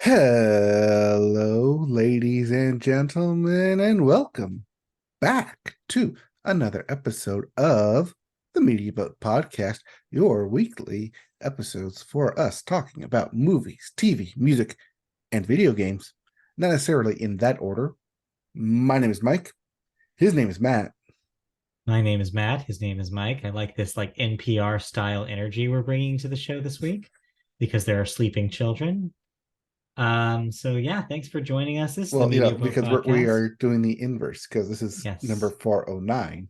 Hello, ladies and gentlemen, and welcome back to another episode of the Media Boat Podcast, your weekly episodes for us talking about movies, TV, music, and video games. Not necessarily in that order. My name is Mike. His name is Matt. My name is Matt. His name is Mike. I like this NPR style energy we're bringing to the show this week because there are sleeping children. So yeah, thanks for joining us. This is the Well, Media Boat because we Podcast. are doing the inverse because this is number Yes. 409.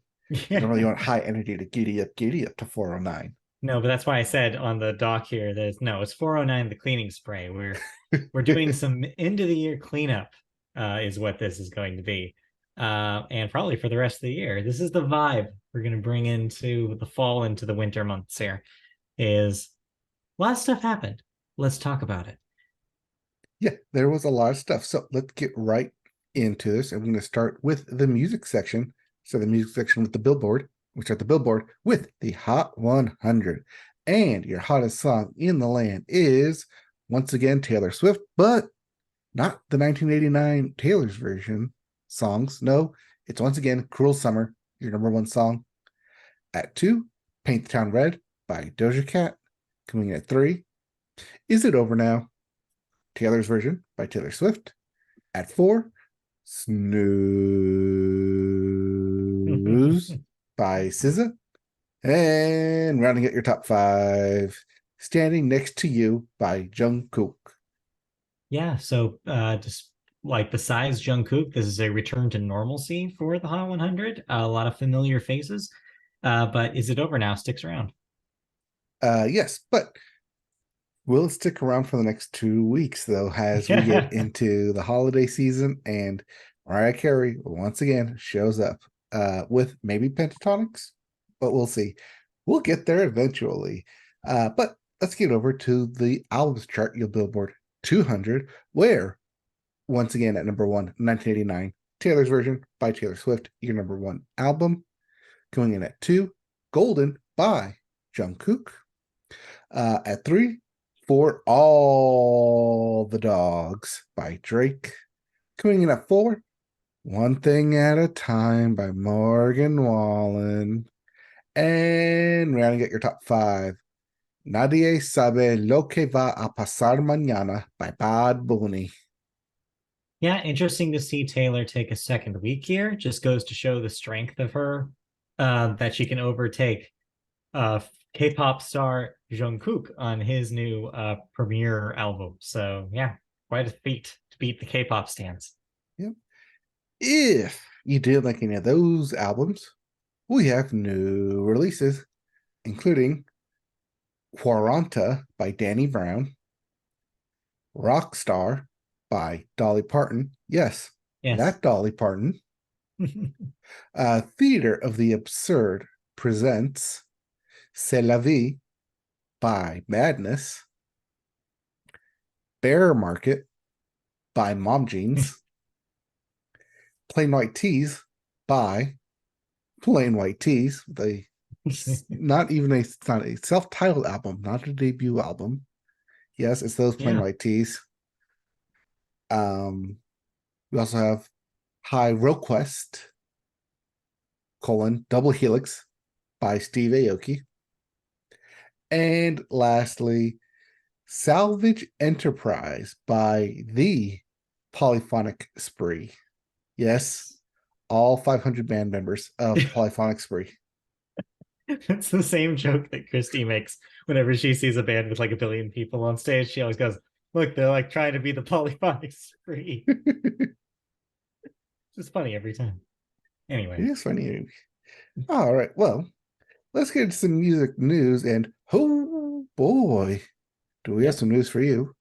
Normally you want high energy to giddy up to 409. No, but that's why I said on the doc here it's 409 the cleaning spray. We're doing some end of the year cleanup, is what this is going to be. And probably for the rest of the year. This is the vibe we're gonna bring into the fall, into the winter months here. Is a lot of stuff happened. Let's talk about it. Yeah, there was a lot of stuff. So let's get right into this. I'm going to start with the music section. So the music section with the Billboard. We start the Billboard with the Hot 100. And your hottest song in the land is, once again, Taylor Swift, but not the 1989 Taylor's version songs. No, it's once again Cruel Summer, your number one song. At 2, Paint the Town Red by Doja Cat. Coming in at 3, Is It Over Now? Taylor's version by Taylor Swift. At 4, Snooze by SZA. And rounding out your top 5, Standing Next to You by Jungkook. Yeah, so just like besides Jungkook, this is a return to normalcy for the Hot 100. A lot of familiar faces, but Is It Over Now sticks around. Yes, but we'll stick around for the next 2 weeks, though, as we get into the holiday season, and Mariah Carey once again shows up with maybe Pentatonics, but we'll see. We'll get there eventually. But let's get over to the albums chart, your Billboard 200, where, once again, at number 1, 1989, Taylor's version by Taylor Swift, your number 1 album. Going in at 2, Golden by Jungkook. At 3, For All the Dogs by Drake. Coming in at 4, One Thing at a Time by Morgan Wallen. And rounding out your top 5, Nadie Sabe Lo Que Va a Pasar Mañana by Bad Bunny. Yeah, interesting to see Taylor take a second week here. Just goes to show the strength of her, that she can overtake uh, K-pop star Jungkook on his new premiere album. So yeah, quite a feat to beat the K-pop stands. Yep. If you did like any of those albums, we have new releases, including Quaranta by Danny Brown, Rockstar by Dolly Parton. Yes, Yes. that Dolly Parton. Theater of the Absurd presents C'est la Vie by Madness, Bear Market by Mom Jeans, Plain White Tees by Plain White Tees. Not a self-titled album, not a debut album. Yes, it's those Plain Yeah. White Tees. We also have High Request, Double Helix by Steve Aoki. And lastly, Salvage Enterprise by the Polyphonic Spree. Yes, all 500 band members of Polyphonic Spree. It's the same joke that Christy makes whenever she sees a band with like a billion people on stage. She always goes, "Look, they're like trying to be the polyphonic spree." It's funny every time. It Anyway, is funny. All right, well, let's get into some music news. And oh boy, do we have yep, some news for you.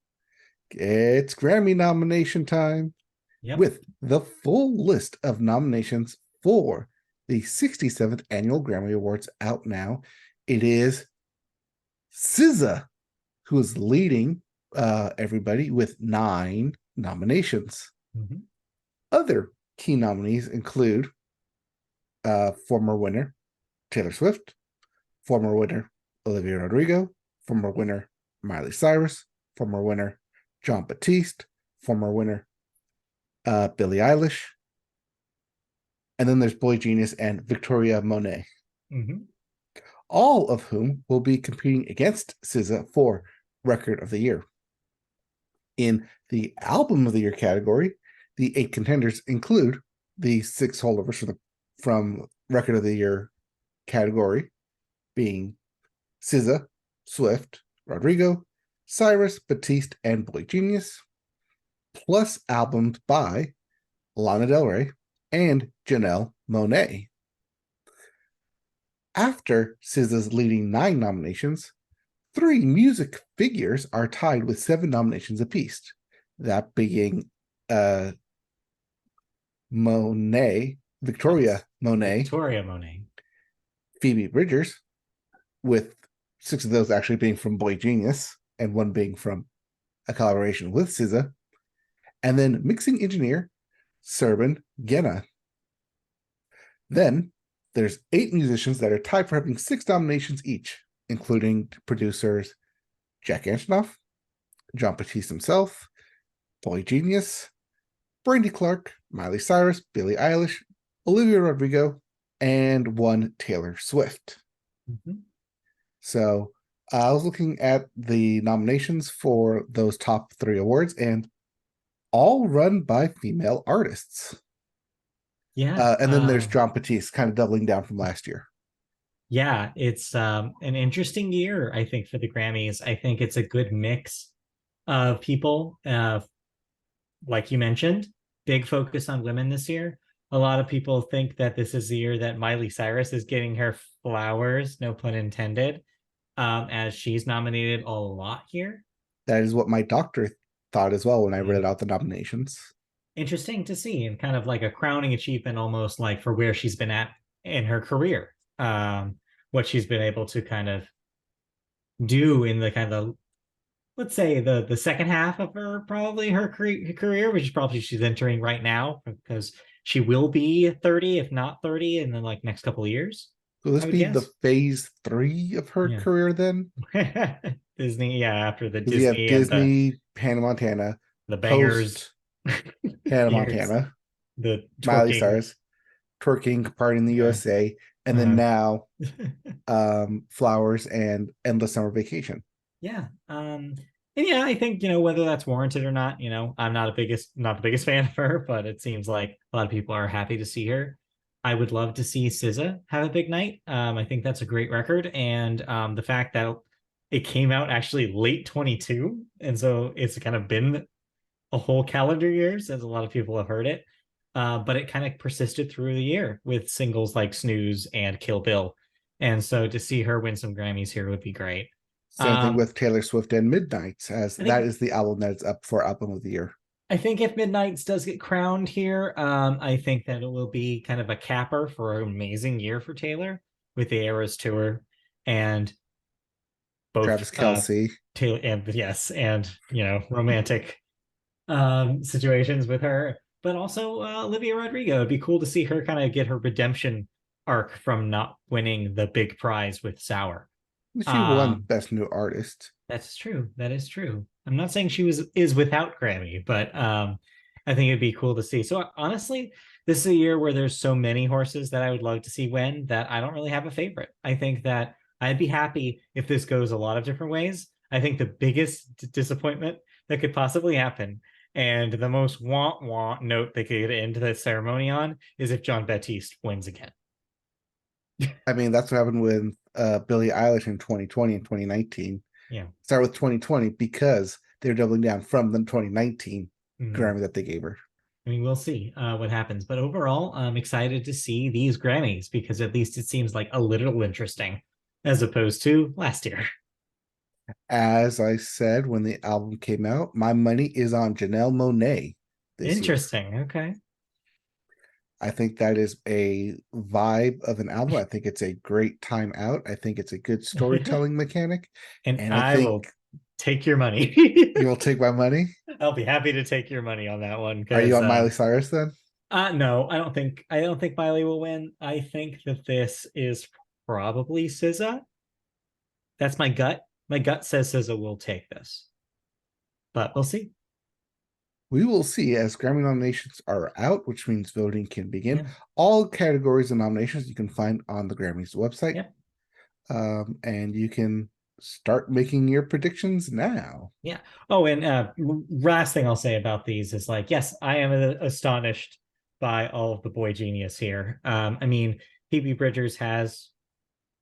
It's Grammy nomination time yep. with the full list of nominations for the 67th Annual Grammy Awards out now. It is SZA who is leading everybody with 9 nominations. Mm-hmm. Other key nominees include former winner Taylor Swift, former winner Olivia Rodrigo, former winner Miley Cyrus, former winner John Batiste, former winner, Billie Eilish, and then there's Boy Genius and Victoria Monet, all of whom will be competing against SZA for Record of the Year. In the Album of the Year category, the 8 contenders include the 6 holdovers from Record of the Year category, being SZA, Swift, Rodrigo, Cyrus, Batiste, and Boy Genius, plus albums by Lana Del Rey and Janelle Monáe. After SZA's leading 9 nominations, 3 music figures are tied with 7 nominations apiece. That being Monet, Victoria Monet, Phoebe Bridgers, with 6 of those actually being from Boy Genius and 1 being from a collaboration with SZA, and then mixing engineer Serban Gena. Then there's 8 musicians that are tied for having 6 nominations each, including producers Jack Antonoff, John Batiste himself, Boy Genius, Brandy Clark, Miley Cyrus, Billie Eilish, Olivia Rodrigo, and 1 Taylor Swift. So I was looking at the nominations for those top 3 awards, and all run by female artists. Yeah. And then there's John Batiste kind of doubling down from last year. Yeah, it's an interesting year, I think, for the Grammys. I think it's a good mix of people. Like you mentioned, big focus on women this year. A lot of people think that this is the year that Miley Cyrus is getting her flowers, no pun intended, as she's nominated a lot here. That is what my doctor thought as well when I read out the nominations. Interesting to see, and kind of like a crowning achievement almost, like for where she's been at in her career. What she's been able to kind of do in the kind of, let's say, the second half of her career, which is probably she's entering right now, because she will be 30, if not 30, in the like next couple of years. Will this be the phase 3 of her career then? Disney, after the Disney, Disney, Disney, Hannah Montana, the bangers, Hannah Montana, the Miley Cyrus, twerking, Party in the USA, and then now Flowers and Endless Summer Vacation. And I think, whether that's warranted or not, I'm not the biggest fan of her, but it seems like a lot of people are happy to see her. I would love to see SZA have a big night. I think that's a great record, and the fact that it came out actually late 22, and so it's kind of been a whole calendar year since a lot of people have heard it. But it kind of persisted through the year with singles like Snooze and Kill Bill. And so to see her win some Grammys here would be great. Same thing with Taylor Swift and Midnights, as that is the album that is up for Album of the Year. I think if Midnights does get crowned here, I think that it will be kind of a capper for an amazing year for Taylor with the Eras Tour and both Travis Kelce, Taylor, and romantic situations with her, but also Olivia Rodrigo. It'd be cool to see her kind of get her redemption arc from not winning the big prize with Sour. She won Best New Artist. That's true. That is true. I'm not saying she is without Grammy, but I think it'd be cool to see. So honestly, this is a year where there's so many horses that I would love to see win that I don't really have a favorite. I think that I'd be happy if this goes a lot of different ways. I think the biggest disappointment that could possibly happen, and the most want note they could get into the ceremony on, is if John Batiste wins again. I mean, that's what happened with Billie Eilish in 2020 and 2019. Yeah. Start with 2020 because they're doubling down from the 2019 Grammy that they gave her. I mean, we'll see what happens. But overall, I'm excited to see these Grammys because at least it seems like a little interesting as opposed to last year. As I said when the album came out, my money is on Janelle Monáe this Interesting. year. Okay. I think that is a vibe of an album. I think it's a great time out. I think it's a good storytelling mechanic. And I think will take your money. You will take my money? I'll be happy to take your money on that one. Are you on Miley Cyrus then? No, I don't think Miley will win. I think that this is probably SZA. That's my gut. My gut says SZA will take this. but we'll see. We will see as Grammy nominations are out, which means voting can begin. Yeah. All categories and nominations you can find on the Grammys website. Yep. And you can start making your predictions now. Yeah. Oh, and last thing I'll say about these is like, yes, I am astonished by all of the boy genius here. I mean, Phoebe Bridgers has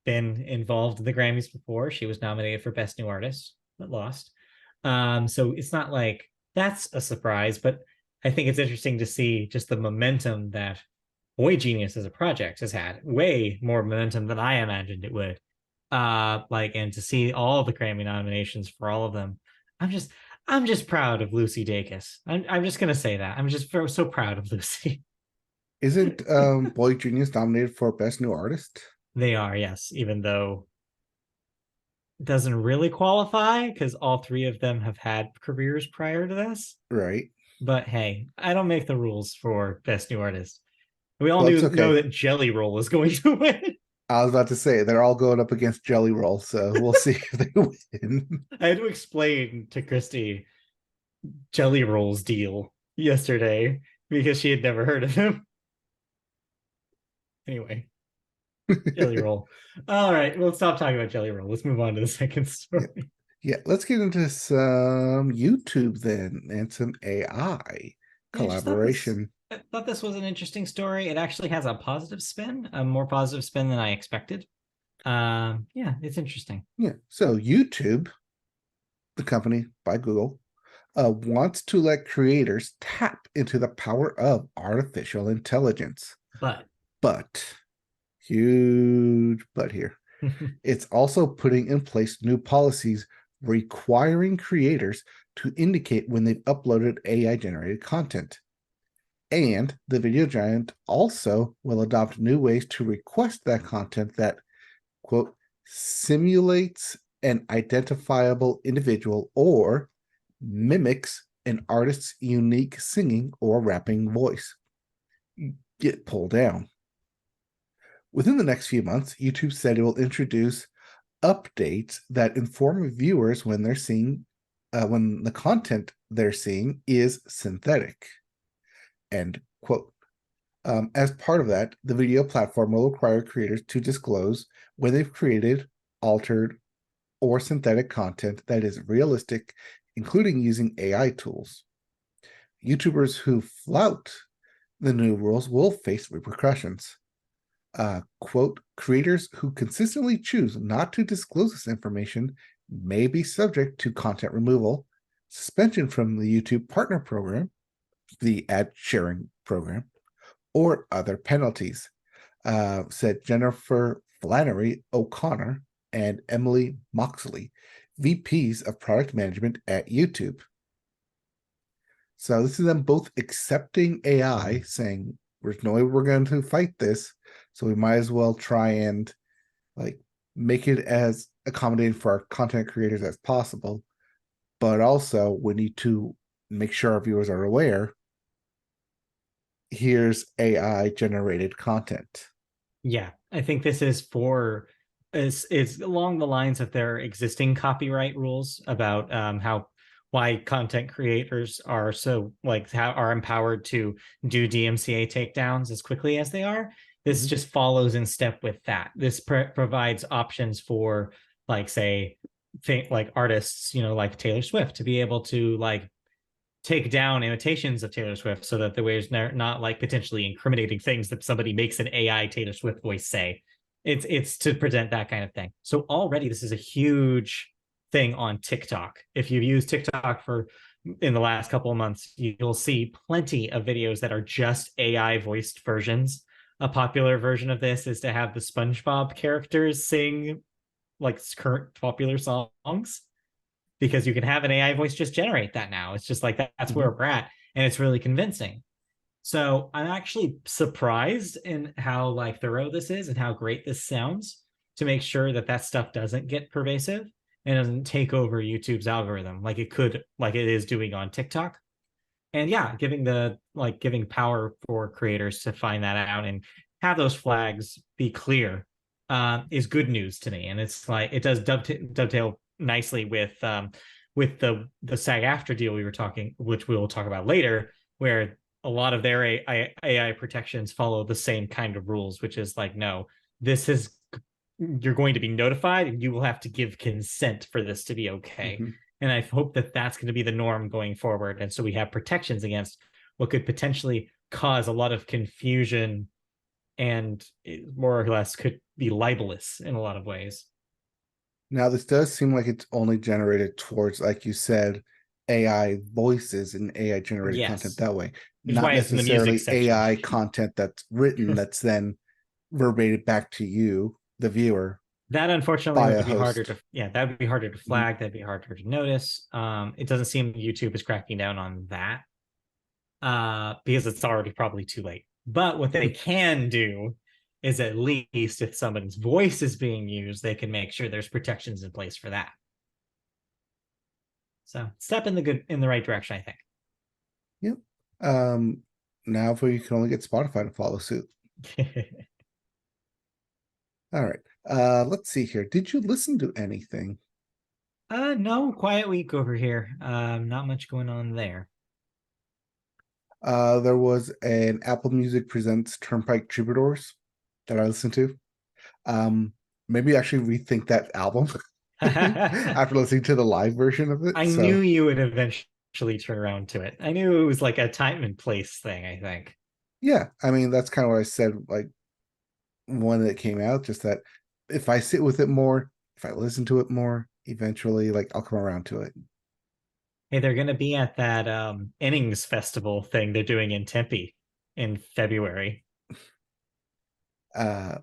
been involved in the Grammys before. She was nominated for Best New Artist, but lost. So it's not like that's a surprise, but I think it's interesting to see just the momentum that Boy Genius as a project has had. Way more momentum than I imagined it would. And to see all the Grammy nominations for all of them, I'm just proud of Lucy Dacus. I'm just gonna say that. I'm just so proud of Lucy. Isn't Boy Genius nominated for Best New Artist? They are, yes, even though it doesn't really qualify because all three of them have had careers prior to this. Right. But hey, I don't make the rules for Best New Artist. We all Well, it's know okay. that Jelly Roll is going to win. I was about to say they're all going up against Jelly Roll, so we'll see if they win. I had to explain to Christy Jelly Roll's deal yesterday because she had never heard of him. Anyway, Jelly Roll. All right, let's stop talking about Jelly Roll. Let's move on to the second story. Yeah, let's get into some YouTube then and some AI collaboration. I thought this was an interesting story. It actually has a positive spin, a more positive spin than I expected. Yeah, it's interesting. Yeah, so YouTube, the company by Google, wants to let creators tap into the power of artificial intelligence. But, huge but here. It's also putting in place new policies requiring creators to indicate when they've uploaded AI-generated content. And the video giant also will adopt new ways to request that content that, quote, simulates an identifiable individual or mimics an artist's unique singing or rapping voice. Get pulled down. Within the next few months, YouTube said it will introduce updates that inform viewers when they're seeing when the content they're seeing is synthetic. End quote. As part of that, the video platform will require creators to disclose when they've created, altered, or synthetic content that is realistic, including using AI tools. YouTubers who flout the new rules will face repercussions. Quote, creators who consistently choose not to disclose this information may be subject to content removal, suspension from the YouTube Partner Program, the ad sharing program, or other penalties, said Jennifer Flannery O'Connor and Emily Moxley, VPs of product management at YouTube. So this is them both accepting AI, saying there's no way we're going to fight this, so we might as well try and like make it as accommodating for our content creators as possible. But also we need to make sure our viewers are aware here's AI generated content. Yeah, I think this is for is along the lines of their existing copyright rules about why content creators are so are empowered to do DMCA takedowns as quickly as they are. This just follows in step with that. This provides options for say artists, like Taylor Swift, to be able to take down imitations of Taylor Swift so that the way is not potentially incriminating things that somebody makes an AI Taylor Swift voice say. It's to prevent that kind of thing. So already this is a huge thing on TikTok. If you've used TikTok in the last couple of months, you'll see plenty of videos that are just AI voiced versions. A popular version of this is to have the SpongeBob characters sing current popular songs, because you can have an AI voice just generate that now. It's just that's where we're at, and it's really convincing. So I'm actually surprised in how thorough this is and how great this sounds, to make sure that stuff doesn't get pervasive and doesn't take over YouTube's algorithm like it is doing on TikTok. And yeah, giving power for creators to find that out and have those flags be clear is good news to me. And it's it does dovetail nicely with with the SAG-AFTRA deal we were talking, which we will talk about later, where a lot of their AI protections follow the same kind of rules, which is like, no, this is, you're going to be notified and you will have to give consent for this to be okay. Mm-hmm. And I hope that that's going to be the norm going forward. And so we have protections against what could potentially cause a lot of confusion, and it more or less could be libelous in a lot of ways. Now, this does seem like it's only generated towards, like you said, AI voices and AI generated content Yes. that way, Which is not why it's in the music necessarily section. AI content that's written that's then verbated back to you, the viewer, That unfortunately by would a be harder host. to, yeah, that would be harder to Mhm. flag. That'd be harder to notice. It doesn't seem YouTube is cracking down on that, because it's already probably too late. But what they can do is, at least if someone's voice is being used, they can make sure there's protections in place for that. So step in the right direction, I think. Yep. Now for you can only get Spotify to follow suit. All right. Let's see here. Did you listen to anything? No, quiet week over here. Not much going on there. There was an Apple Music Presents Turnpike Troubadours that I listened to. Maybe actually rethink that album after listening to the live version of it. I knew So you would eventually turn around to it. I knew it was like a time and place thing, I think. yeah, I mean that's kind of what I said like when it came out, just that if I sit with it more, if I listen to it more, eventually like I'll come around to it. Hey, they're going to be at that innings festival thing they're doing in Tempe in February. Uh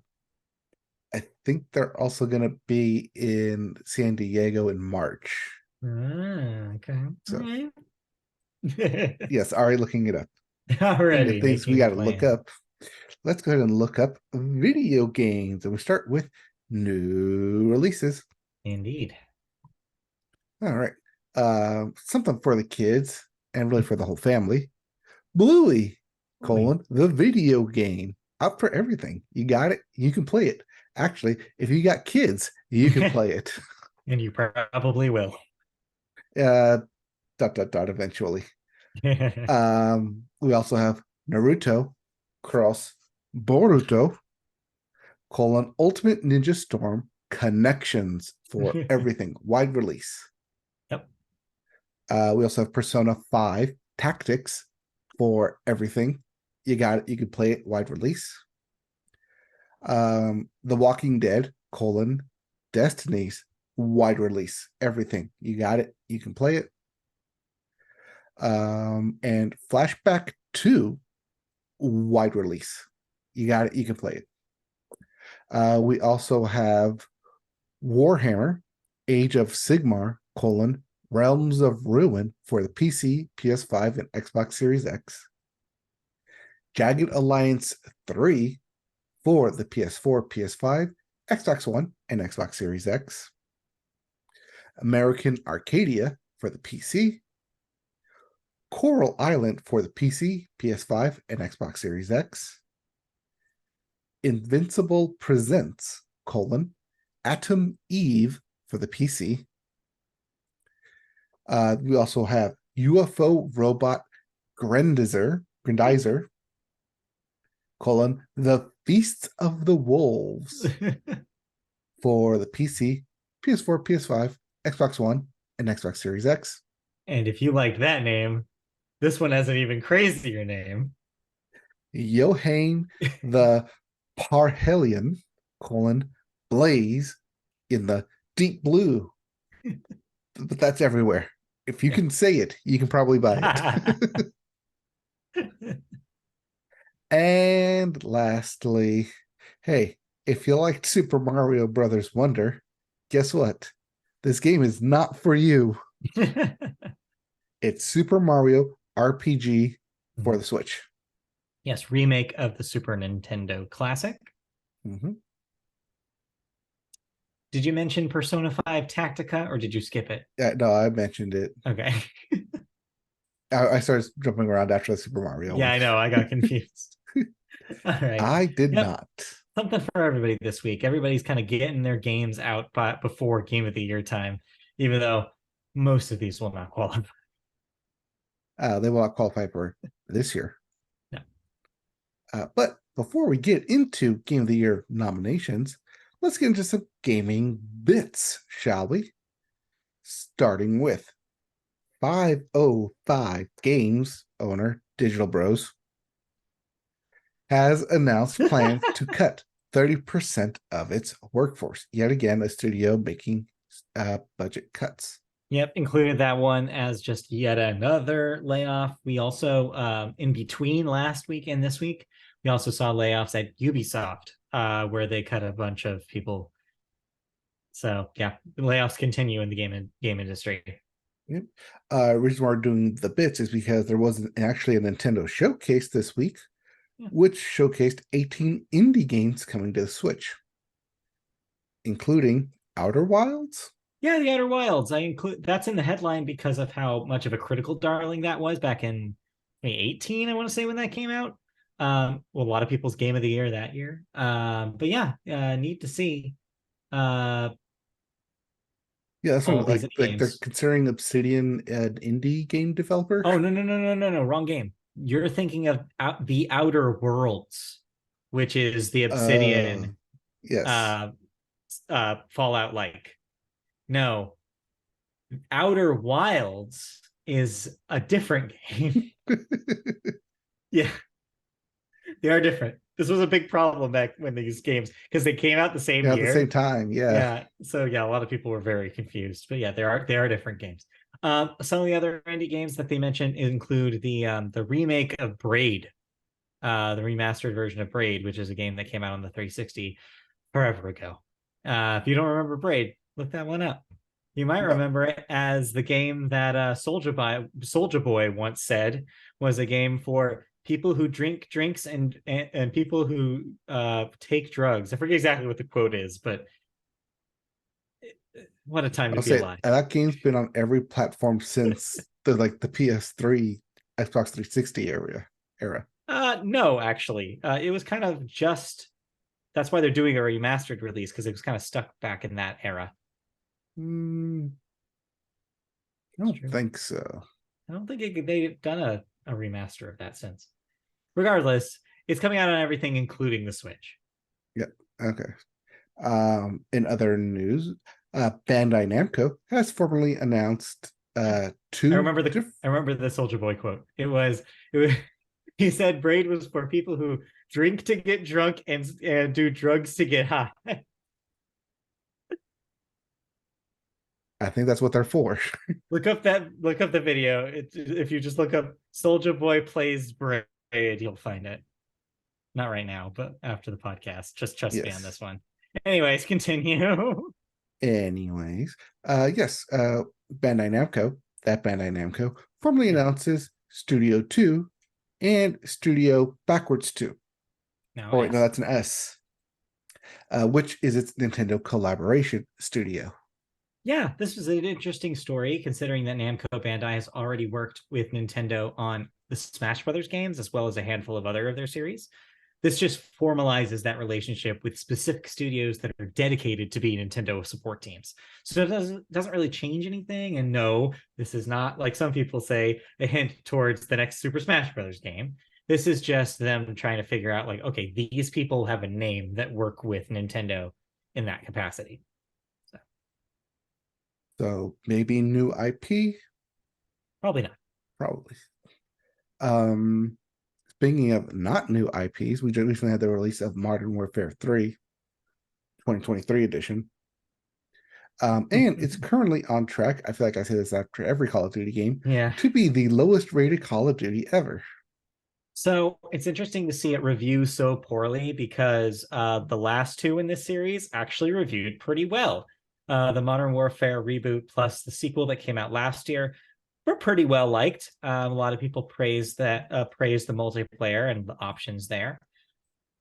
I think they're also gonna be in San Diego in March. Okay. All So right. yes, already looking it up. Speaking of Already things we making gotta look plans. up, let's go ahead and look up video games. And we start with new releases. Indeed. All right. Something for the kids and really for the whole family. Bluey, the video game. Up for everything. You got it. You can play it. Actually, if you got kids, you can play it. And you probably will. Uh, eventually. We also have Naruto cross Boruto, Ultimate Ninja Storm connections for everything. Wide release. Yep. We also have Persona 5 Tactics for everything. You got it. You can play it wide release. The Walking Dead, Destiny's wide release. Everything. You got it. You can play it. And Flashback 2 wide release. You got it. You can play it. We also have Warhammer, Age of Sigmar, Realms of Ruin for the PC, PS5, and Xbox Series X. Jagged Alliance 3 for the PS4, PS5, Xbox One, and Xbox Series X. American Arcadia for the PC. Coral Island for the PC, PS5, and Xbox Series X. Invincible Presents, Atom Eve for the PC. We also have UFO Robot Grendizer, The Feasts of the Wolves for the PC, PS4, PS5, Xbox One, and Xbox Series X. And if you like that name, this one has an even crazier name. Johann the Parhelion, Blaze in the Deep Blue. But that's everywhere. If you can say it, you can probably buy it. And lastly, hey, if you liked Super Mario Brothers Wonder, guess what? This game is not for you. It's Super Mario RPG for the Switch. Yes, remake of the Super Nintendo Classic. Mm-hmm. Did you mention Persona 5 Tactica, or did you skip it? Yeah, no, I mentioned it. Okay. I started jumping around after the Super Mario Yeah, one. I know. I got confused. All right. I did Yep. not. Something for everybody this week. Everybody's kind of getting their games out before Game of the Year time, even though most of these will not qualify. They will not qualify for this year. No. But before we get into Game of the Year nominations, let's get into some gaming bits, shall we? Starting with 505 Games owner Digital Bros has announced plans to cut 30% of its workforce. Yet again, a studio making budget cuts. Yep, included that one as just yet another layoff. We also, in between last week and this week, we also saw layoffs at Ubisoft, where they cut a bunch of people. So yeah, layoffs continue in the game industry. Yep. Reason why we're doing the bits is because there was actually a Nintendo showcase this week, which showcased 18 indie games coming to the Switch, including Outer Wilds. Yeah, the Outer Wilds. I include that's in the headline because of how much of a critical darling that was back in 2018. I want to say when that came out. Well, a lot of people's game of the year that year. But yeah, neat to see. Yeah, that's All what, these like they're games. considering Obsidian an indie game developer. Oh no, wrong game. You're thinking of the Outer Worlds, which is the Obsidian Yes. Fallout like. No, Outer Wilds is a different game. Yeah, they are different. This was a big problem back when these games, because they came out the same Yeah, at the same year. time. Yeah. Yeah, so yeah, a lot of people were very confused. But yeah, they are different games. Some of the other indie games that they mentioned include the remake of Braid, the remastered version of Braid, which is a game that came out on the 360 forever ago. If you don't remember Braid, look that one up. You might No. remember it as the game that Soldier Boy once said was a game for people who drink drinks and people who take drugs. I forget exactly what the quote is, but what a time to I'll be say alive. that game's been on every platform since the PS3, Xbox 360 era. No, actually, it was kind of just. That's why they're doing a remastered release, because it was kind of stuck back in that era. I don't think so. I don't think they've done a remaster of that since. Regardless, it's coming out on everything, including the Switch. Yeah. Okay. In other news, Bandai Namco has formally announced I two. remember the Soldier Boy quote. It was he said Braid was for people who drink to get drunk and do drugs to get high. I think that's what they're for. Look up the video. If you just look up Soldier Boy plays Braid, you'll find it. Not right now, but after the podcast. Just trust me on this one. Anyways, continue. Anyways, yes, Bandai Namco formally announces Studio 2 and Studio Backwards 2. No, Oh, wait, no, that's an S. Which is its Nintendo collaboration studio. Yeah, this was an interesting story considering that Namco Bandai has already worked with Nintendo on the Smash Brothers games as well as a handful of other of their series. This just formalizes that relationship with specific studios that are dedicated to being Nintendo support teams. So it doesn't really change anything. And no, this is not, like some people say, a hint towards the next Super Smash Brothers game. This is just them trying to figure out, like, okay, these people have a name that work with Nintendo in that capacity. So maybe new IP? Probably not. Probably. Speaking of not new IPs, we just recently had the release of Modern Warfare 3, 2023 edition. And it's currently on track. I feel like I say this after every Call of Duty game. Yeah. To be the lowest rated Call of Duty ever. So it's interesting to see it review so poorly because the last two in this series actually reviewed pretty well. The Modern Warfare reboot plus the sequel that came out last year were pretty well liked. A lot of people praised the multiplayer and the options there.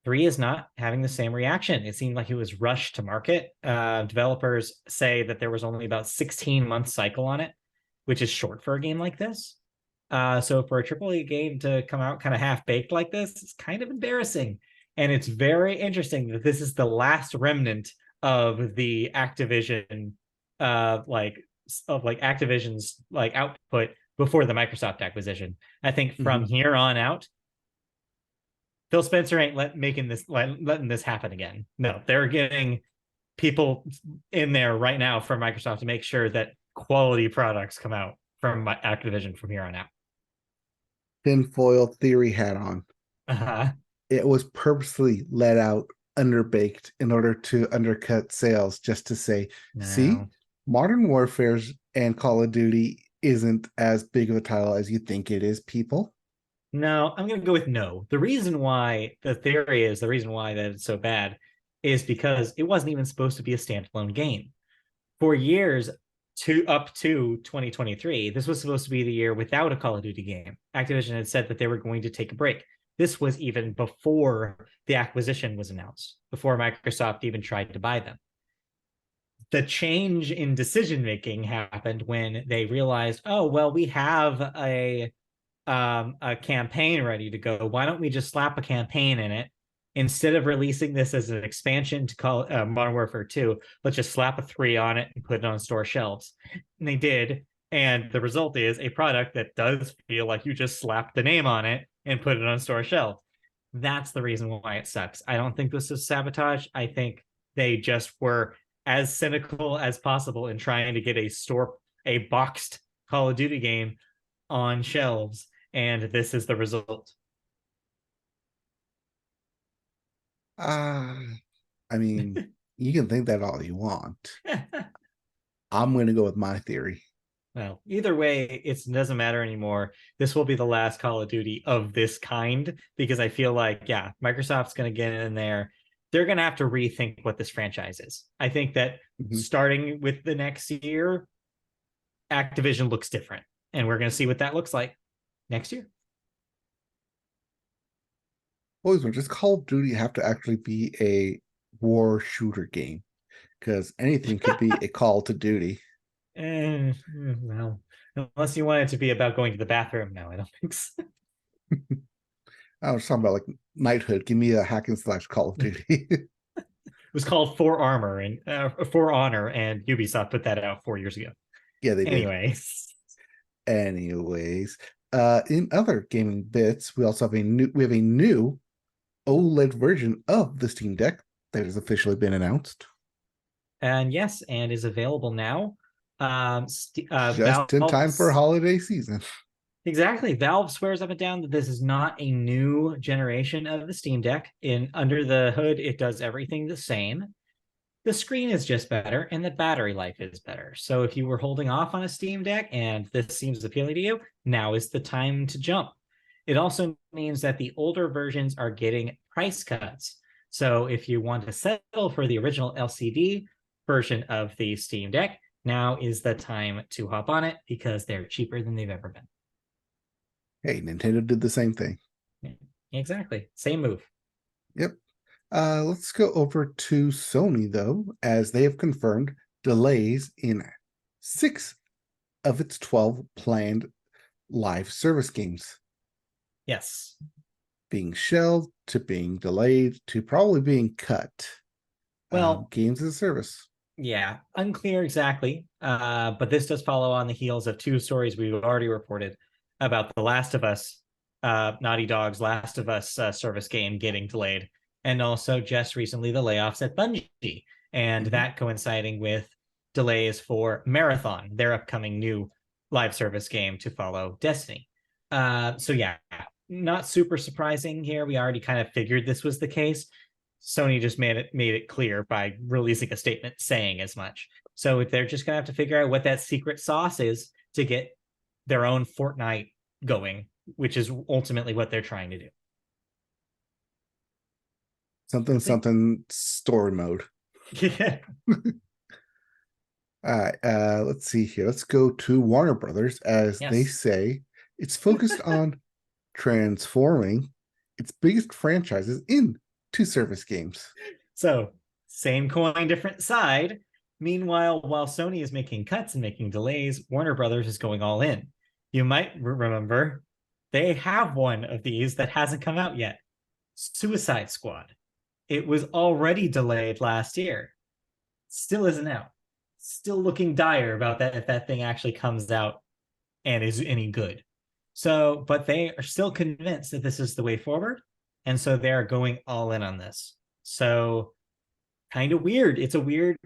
3 is not having the same reaction. It seemed like it was rushed to market. Developers say that there was only about 16-month cycle on it, which is short for a game like this. So for a AAA game to come out kind of half-baked like this, it's kind of embarrassing. And it's very interesting that this is the last remnant of the Activision of like Activision's like output before the Microsoft acquisition. I think from here on out, Phil Spencer ain't letting this happen again. No, they're getting people in there right now from Microsoft to make sure that quality products come out from Activision from here on out. Tinfoil theory hat on. Uh-huh. It was purposely let out underbaked in order to undercut sales, just to say, see, No. Modern Warfare's and Call of Duty isn't as big of a title as you think it is, people. No, I'm going to go with no. The reason why that it's so bad is because it wasn't even supposed to be a standalone game. For years, up to 2023, this was supposed to be the year without a Call of Duty game. Activision had said that they were going to take a break. This was even before the acquisition was announced, before Microsoft even tried to buy them. The change in decision making happened when they realized, oh, well, we have a campaign ready to go. Why don't we just slap a campaign in it instead of releasing this as an expansion to call Modern Warfare 2? Let's just slap a 3 on it and put it on store shelves. And they did. And the result is a product that does feel like you just slapped the name on it and put it on store shelves. That's the reason why it sucks. I don't think this is sabotage. I think they just were as cynical as possible in trying to get a boxed Call of Duty game on shelves, and this is the result. I mean, you can think that all you want. I'm going to go with my theory. Well, either way, it doesn't matter anymore. This will be the last Call of Duty of this kind because I feel like, yeah, Microsoft's going to get in there. They're going to have to rethink what this franchise is. I think that starting with the next year, Activision looks different, and we're going to see what that looks like next year. Boys, does Call of Duty have to actually be a war shooter game? Because anything could be a call to duty. Well, unless you want it to be about going to the bathroom. No, I don't think so. I was talking about like knighthood. Give me a hack and slash Call of Duty. It was called For Armor and For Honor, and Ubisoft put that out 4 years ago. Yeah, they Anyways. did. Anyways, in other gaming bits, we also have a new OLED version of the Steam Deck that has officially been announced. And yes, and is available now. Just in time for holiday season. Exactly. Valve swears up and down that this is not a new generation of the Steam Deck. Under the hood, it does everything the same. The screen is just better, and the battery life is better. So if you were holding off on a Steam Deck and this seems appealing to you, now is the time to jump. It also means that the older versions are getting price cuts. So if you want to settle for the original LCD version of the Steam Deck, now is the time to hop on it because they're cheaper than they've ever been. Hey, Nintendo did the same thing. Yeah, exactly. Same move. Yep. Let's go over to Sony, though, as they have confirmed delays in 6 of its 12 planned live service games. Yes. Being shelved to being delayed to probably being cut. Well, games as a service. Yeah, unclear exactly. But this does follow on the heels of 2 stories we've already reported about The Last of Us, Naughty Dog's Last of Us service game getting delayed, and also just recently the layoffs at Bungie, and that coinciding with delays for Marathon, their upcoming new live service game to follow Destiny. So yeah, not super surprising here. We already kind of figured this was the case. Sony just made it clear by releasing a statement saying as much. So they're just gonna have to figure out what that secret sauce is to get their own Fortnite going, which is ultimately what they're trying to do. Something story mode. Yeah. All right, let's see here. Let's go to Warner Brothers, as they say it's focused on transforming its biggest franchises into service games. So, same coin, different side. Meanwhile, while Sony is making cuts and making delays, Warner Brothers is going all in. You might remember they have one of these that hasn't come out yet. Suicide Squad. It was already delayed last year. Still isn't out. still looking dire about that if that thing actually comes out and is any good. So, but they are still convinced that this is the way forward. And so they're going all in on this. So kind of weird. It's a weird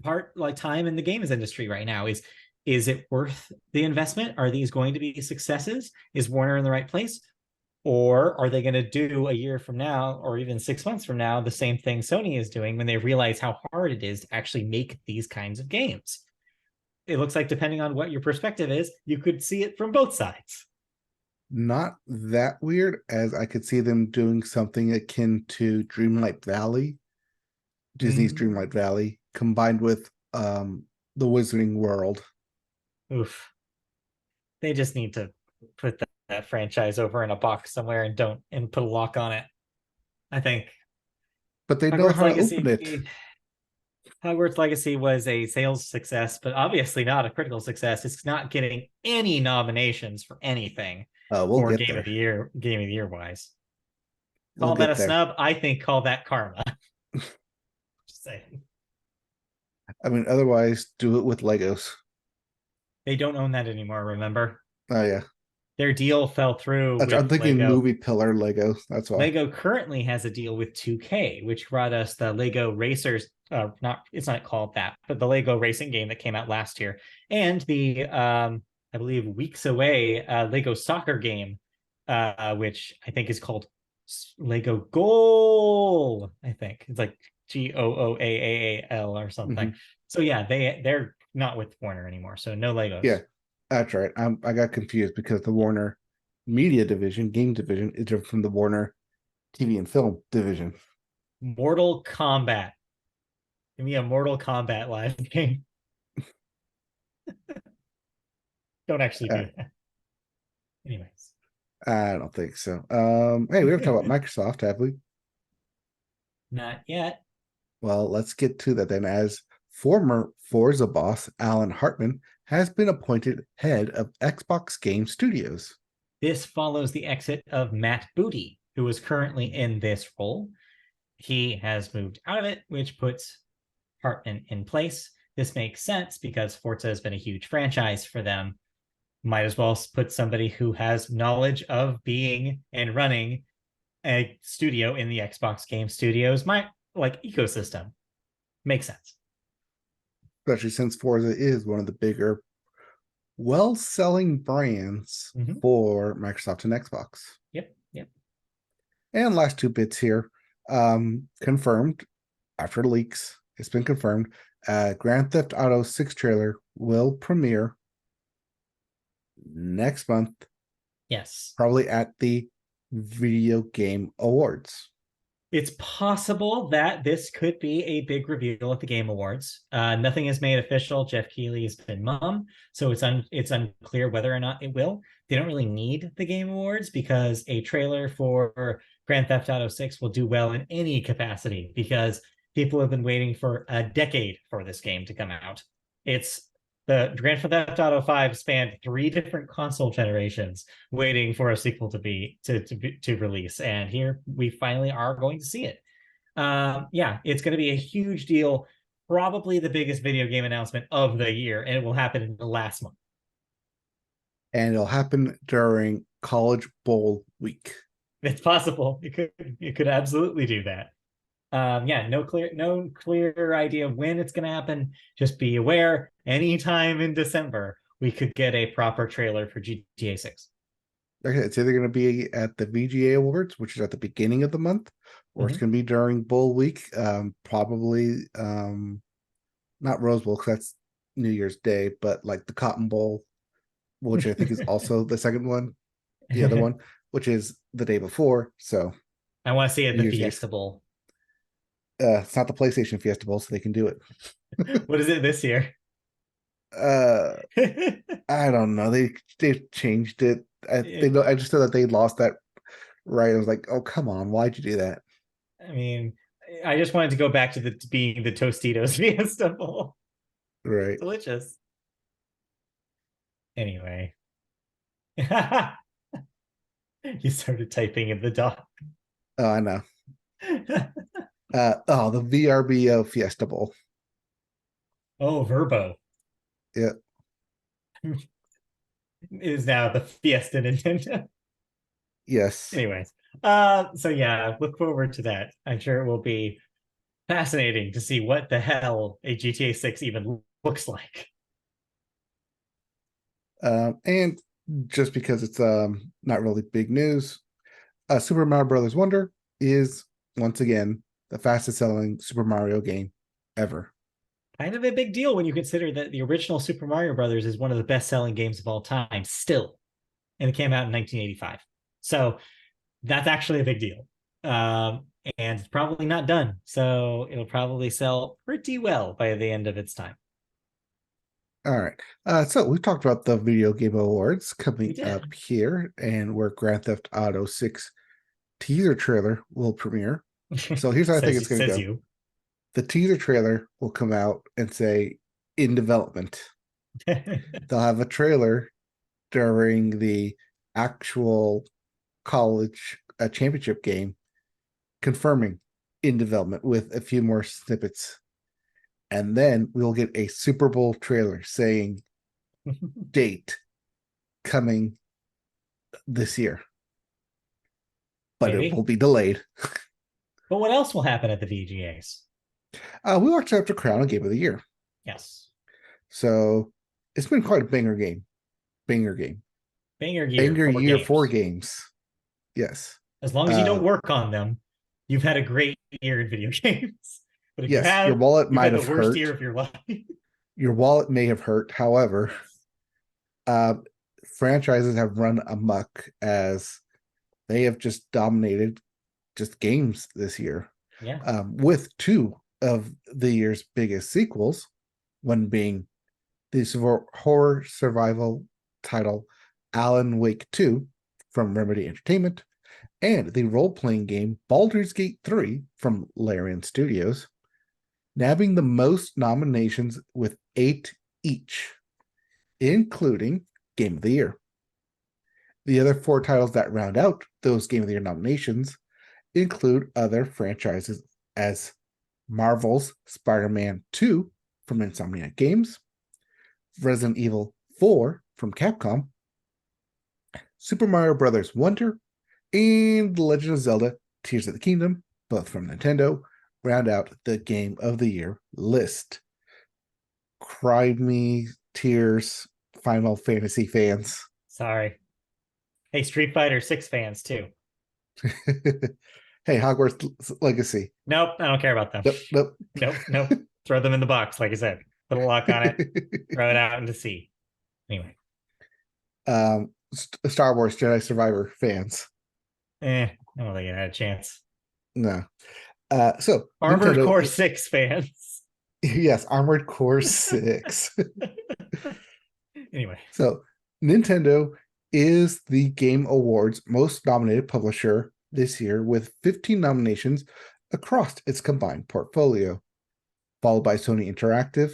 part, like time in the games industry right now. Is it worth the investment? Are these going to be successes? Is Warner in the right place? Or are they going to do a year from now or even 6 months from now the same thing Sony is doing when they realize how hard it is to actually make these kinds of games? It looks like, depending on what your perspective is, you could see it from both sides. Not that weird, as I could see them doing something akin to Dreamlight Valley, Disney's Dreamlight Valley, combined with the Wizarding World. Oof. They just need to put that franchise over in a box somewhere and put a lock on it. I think But they know Hogwarts how to open it. Legacy Hogwarts Legacy was a sales success, but obviously not a critical success. It's not getting any nominations for anything We'll for get there. Game of the Year wise. We'll Call that get a there. snub? I think call that karma. Just saying. I mean, otherwise, do it with Legos. They don't own that anymore, remember? Oh yeah, Their deal fell through I'm with thinking Lego. movie pillar Lego. That's why. Lego currently has a deal with 2K, which brought us the Lego Racers. Not It's not called that, but the Lego racing game that came out last year, and the I believe weeks away Lego soccer game, which I think is called Lego Goal. I think it's like GOOAAAL or something. So yeah, they're not with Warner anymore, so no Legos. Yeah, that's right. I got confused because the Warner Media Division, game division, is different from the Warner TV and film division. Mortal Kombat. Give me a Mortal Kombat live game. Don't actually Uh, do that. Anyways, I don't think so. Hey, we haven't talked about Microsoft, have we? not yet. Well, let's get to that then. As former Forza boss Alan Hartman has been appointed head of Xbox Game Studios. This follows the exit of Matt Booty, who is currently in this role. He has moved out of it, which puts Hartman in place. This makes sense because Forza has been a huge franchise for them. Might as well put somebody who has knowledge of being and running a studio in the Xbox Game Studios ecosystem. Makes sense. Especially since Forza is one of the bigger, well-selling brands for Microsoft and Xbox. Yep. And last two bits here, confirmed after leaks. It's been confirmed. Grand Theft Auto 6 trailer will premiere next month. Yes. Probably at the Video Game Awards. It's possible that this could be a big reveal at the Game Awards. Nothing is made official. Jeff Keighley has been mum, so it's unclear whether or not it will. They don't really need the Game Awards because a trailer for Grand Theft Auto 6 will do well in any capacity because people have been waiting for a decade for this game to come out. The Grand Theft Auto 5 spanned 3 different console generations waiting for a sequel to release, and here we finally are going to see it. It's going to be a huge deal, probably the biggest video game announcement of the year, and it will happen in the last month. And it'll happen during College Bowl week. It's possible. It could absolutely do that. No clear idea of when it's going to happen. Just be aware, anytime in December, we could get a proper trailer for GTA 6. Okay, it's either going to be at the VGA Awards, which is at the beginning of the month, or it's going to be during Bowl week. Probably not Rose Bowl, because that's New Year's Day, but like the Cotton Bowl, which I think is also the second one, the other one, which is the day before. So I want to see it at the Fiesta Eve. Bowl. It's not the PlayStation Fiesta Bowl, so they can do it. What is it this year? I don't know. They changed it. I just know that they lost that right. I was like, oh come on, why'd you do that? I mean, I just wanted to go back to being the Tostitos Fiesta Bowl. Right. Delicious. Anyway. You started typing in the doc. Oh, I know. The VRBO Fiesta Bowl. Oh, Verbo. Yeah. Is now the Fiesta Nintendo. Yes. Anyways, so yeah, look forward to that. I'm sure it will be fascinating to see what the hell a GTA 6 even looks like. And just because it's not really big news, Super Mario Brothers Wonder is once again the fastest selling Super Mario game ever. Kind of a big deal when you consider that the original Super Mario Brothers is one of the best-selling games of all time still, and it came out in 1985. So that's actually a big deal. And it's probably not done. So it'll probably sell pretty well by the end of its time. All right. So we talked about the Video Game Awards coming up here, and where Grand Theft Auto 6 teaser trailer will premiere. So here's how I think it's going to go. You. The teaser trailer will come out and say in development. They'll have a trailer during the actual college championship game confirming in development with a few more snippets. And then we'll get a Super Bowl trailer saying date coming this year. But maybe it will be delayed. But what else will happen at the VGAs? We watched after Crown Game of the Year. Yes. So it's been quite a banger game. Banger game. Banger year. Banger year games. For games. Yes. As long as you don't work on them, you've had a great year in video games. But if yes, you have, your wallet might have the worst hurt. Year of your life. Your wallet may have hurt. However, franchises have run amok as they have just dominated just games this year. Yeah. With two of the year's biggest sequels, one being the horror survival title Alan Wake 2 from Remedy Entertainment, and the role-playing game Baldur's Gate 3 from Larian Studios, nabbing the most nominations with 8 each, including Game of the Year. The other 4 titles that round out those Game of the Year nominations include other franchises as Marvel's Spider-Man 2 from Insomniac Games, Resident Evil 4 from Capcom, Super Mario Bros. Wonder, and The Legend of Zelda Tears of the Kingdom, both from Nintendo, round out the Game of the Year list. Cry me tears, Final Fantasy fans. Sorry. Hey, Street Fighter 6 fans too. Hey, Hogwarts Legacy. Nope, I don't care about them. Nope. Throw them in the box, like I said. Put a lock on it, throw it out into sea. Anyway. Star Wars Jedi Survivor fans. I don't think it had a chance. No. So Armored Nintendo, Core 6 fans. Yes, Armored Core 6. Anyway. So Nintendo is the Game Awards most nominated publisher this year with 15 nominations across its combined portfolio, followed by Sony Interactive,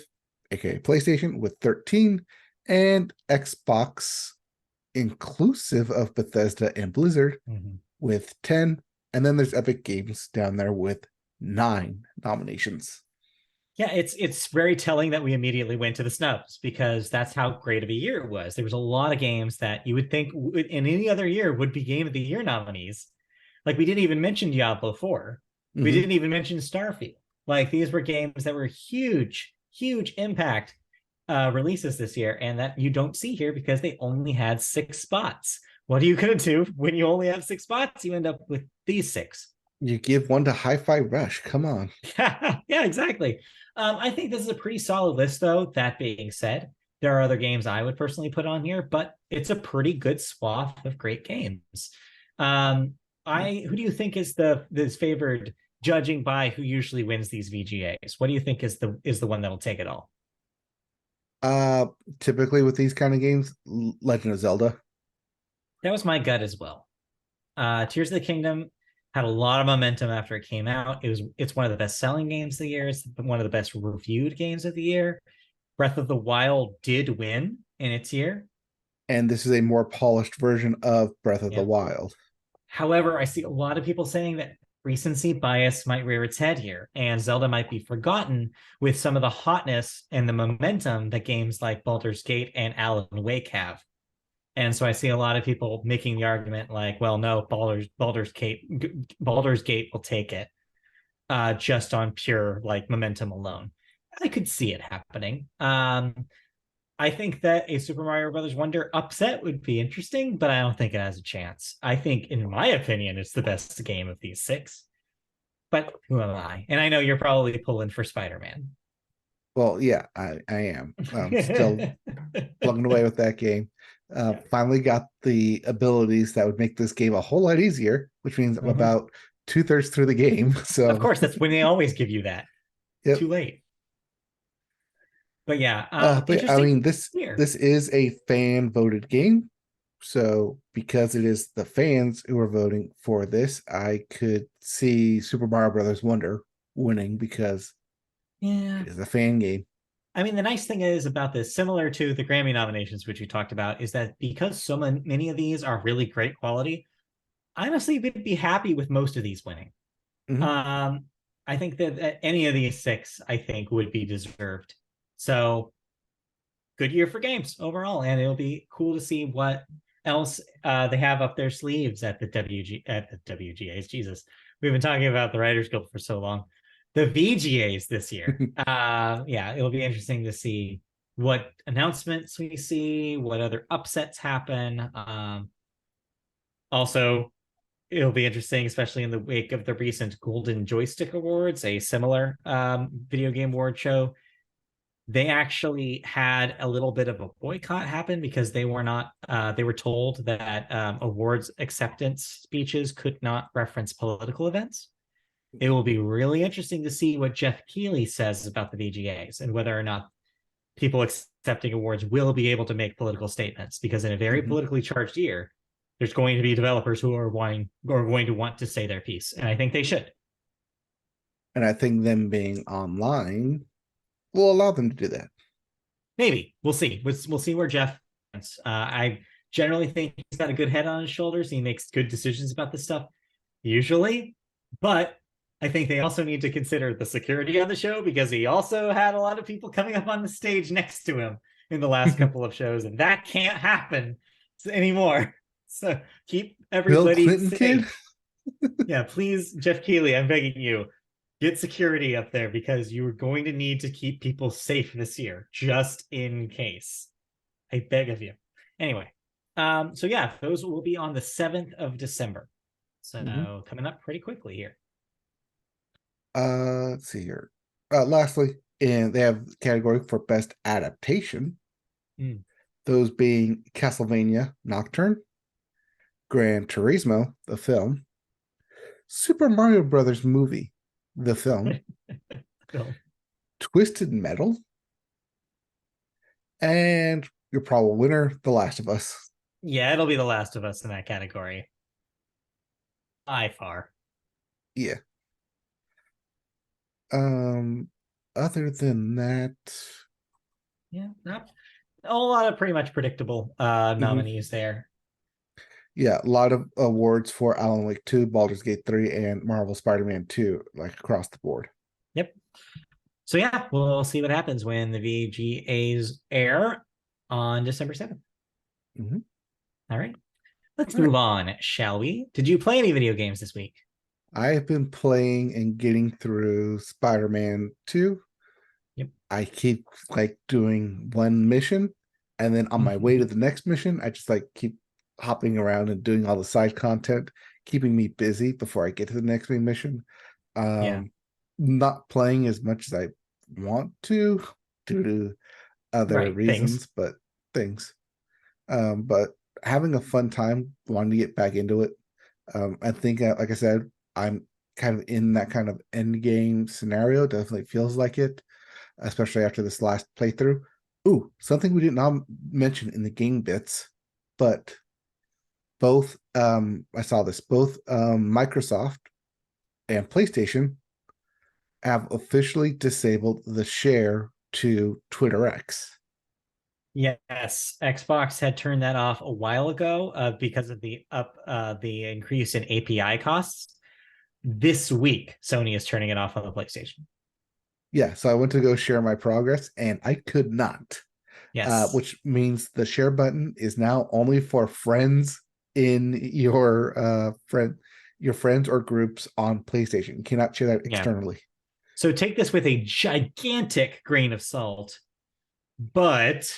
aka PlayStation, with 13, and Xbox, inclusive of Bethesda and Blizzard, with 10. And then there's Epic Games down there with 9 nominations. Yeah, it's very telling that we immediately went to the snubs because that's how great of a year it was. There was a lot of games that you would think in any other year would be Game of the Year nominees. Like we didn't even mention Diablo 4. We didn't even mention Starfield. Like these were games that were huge impact releases this year, and that you don't see here because they only had 6 spots. What are you going to do when you only have 6 spots? You end up with these 6. You give one to Hi-Fi Rush. Come on. Yeah, exactly. I think this is a pretty solid list, though. That being said, there are other games I would personally put on here, but it's a pretty good swath of great games. Who do you think is favored, judging by who usually wins these VGAs? What do you think is the one that'll take it all? Typically with these kind of games, Legend of Zelda. That was my gut as well. Tears of the Kingdom had a lot of momentum after it came out. It's one of the best selling games of the year. It's one of the best reviewed games of the year. Breath of the Wild did win in its year. And this is a more polished version of Breath of the Wild. However, I see a lot of people saying that recency bias might rear its head here, and Zelda might be forgotten with some of the hotness and the momentum that games like Baldur's Gate and Alan Wake have. And so I see a lot of people making the argument like, well, no, Baldur's Gate will take it just on pure like momentum alone. I could see it happening. I think that a Super Mario Brothers Wonder upset would be interesting, but I don't think it has a chance. I think, in my opinion, it's the best game of these six. But who am I? And I know you're probably pulling for Spider-Man. Well, yeah, I am. Still plugging away with that game. Finally got the abilities that would make this game a whole lot easier, which means I'm about 2/3 through the game. So of course, that's when they always give you that. Yep. Too late. But yeah, but I mean, this is a fan voted game. So because it is the fans who are voting for this, I could see Super Mario Brothers Wonder winning because it is a fan game. I mean, the nice thing is about this, similar to the Grammy nominations, which we talked about, is that because so many of these are really great quality, I honestly would be happy with most of these winning. I think that any of these six, I think, would be deserved. So good year for games overall, and it'll be cool to see what else they have up their sleeves at the WGAs. Jesus, we've been talking about the Writers Guild for so long. The VGAs this year. Yeah, it'll be interesting to see what announcements we see, what other upsets happen. Also, it'll be interesting, especially in the wake of the recent Golden Joystick Awards, a similar video game award show. They actually had a little bit of a boycott happen because they were not, they were told that awards acceptance speeches could not reference political events. It will be really interesting to see what Jeff Keighley says about the VGAs and whether or not people accepting awards will be able to make political statements, because in a very politically charged year, there's going to be developers who are going to want to say their piece, and I think they should. And I think them being online will allow them to do that. Maybe. We'll see. We'll see where Jeff is. I generally think he's got a good head on his shoulders. He makes good decisions about this stuff, usually. But I think they also need to consider the security on the show, because he also had a lot of people coming up on the stage next to him in the last couple of shows, and that can't happen anymore. So keep everybody Bill Clinton safe. Kid? Yeah, please, Jeff Keighley, I'm begging you, get security up there, because you are going to need to keep people safe this year, just in case. I beg of you. Anyway, so yeah, those will be on the 7th of December. So coming up pretty quickly here. Let's see here. Lastly, and they have category for best adaptation. Those being Castlevania Nocturne, Gran Turismo, the film, Super Mario Brothers movie, the film, Twisted Metal, and your probable winner, The Last of Us. Yeah, it'll be The Last of Us in that category. By far. Yeah. Other than that, yeah, not a lot of pretty much predictable nominees there. Yeah, a lot of awards for Alan Wake 2, Baldur's Gate 3, and Marvel Spider-Man 2, like across the board. Yep. So yeah, we'll see what happens when the VGAs air on December 7th. All right. Let's move on, shall we? Did you play any video games this week? I have been playing and getting through Spider-Man 2. Yep. I keep like doing one mission, and then on my way to the next mission, I just like keep hopping around and doing all the side content, keeping me busy before I get to the next main mission. Not playing as much as I want to due to other reasons, but having a fun time, wanting to get back into it. I think, like I said, I'm kind of in that kind of end game scenario. Definitely feels like it, especially after this last playthrough. Ooh, something we did not mention in the game bits, but both I saw this, both Microsoft and PlayStation have officially disabled the share to Twitter X. Yes, Xbox had turned that off a while ago because of the increase in API costs. this week, Sony is turning it off on the PlayStation. Yeah, so I went to go share my progress and I could not. Yes. Which means the share button is now only for friends in your friends or groups on PlayStation. You cannot share that Yeah. externally. So take this with a gigantic grain of salt. But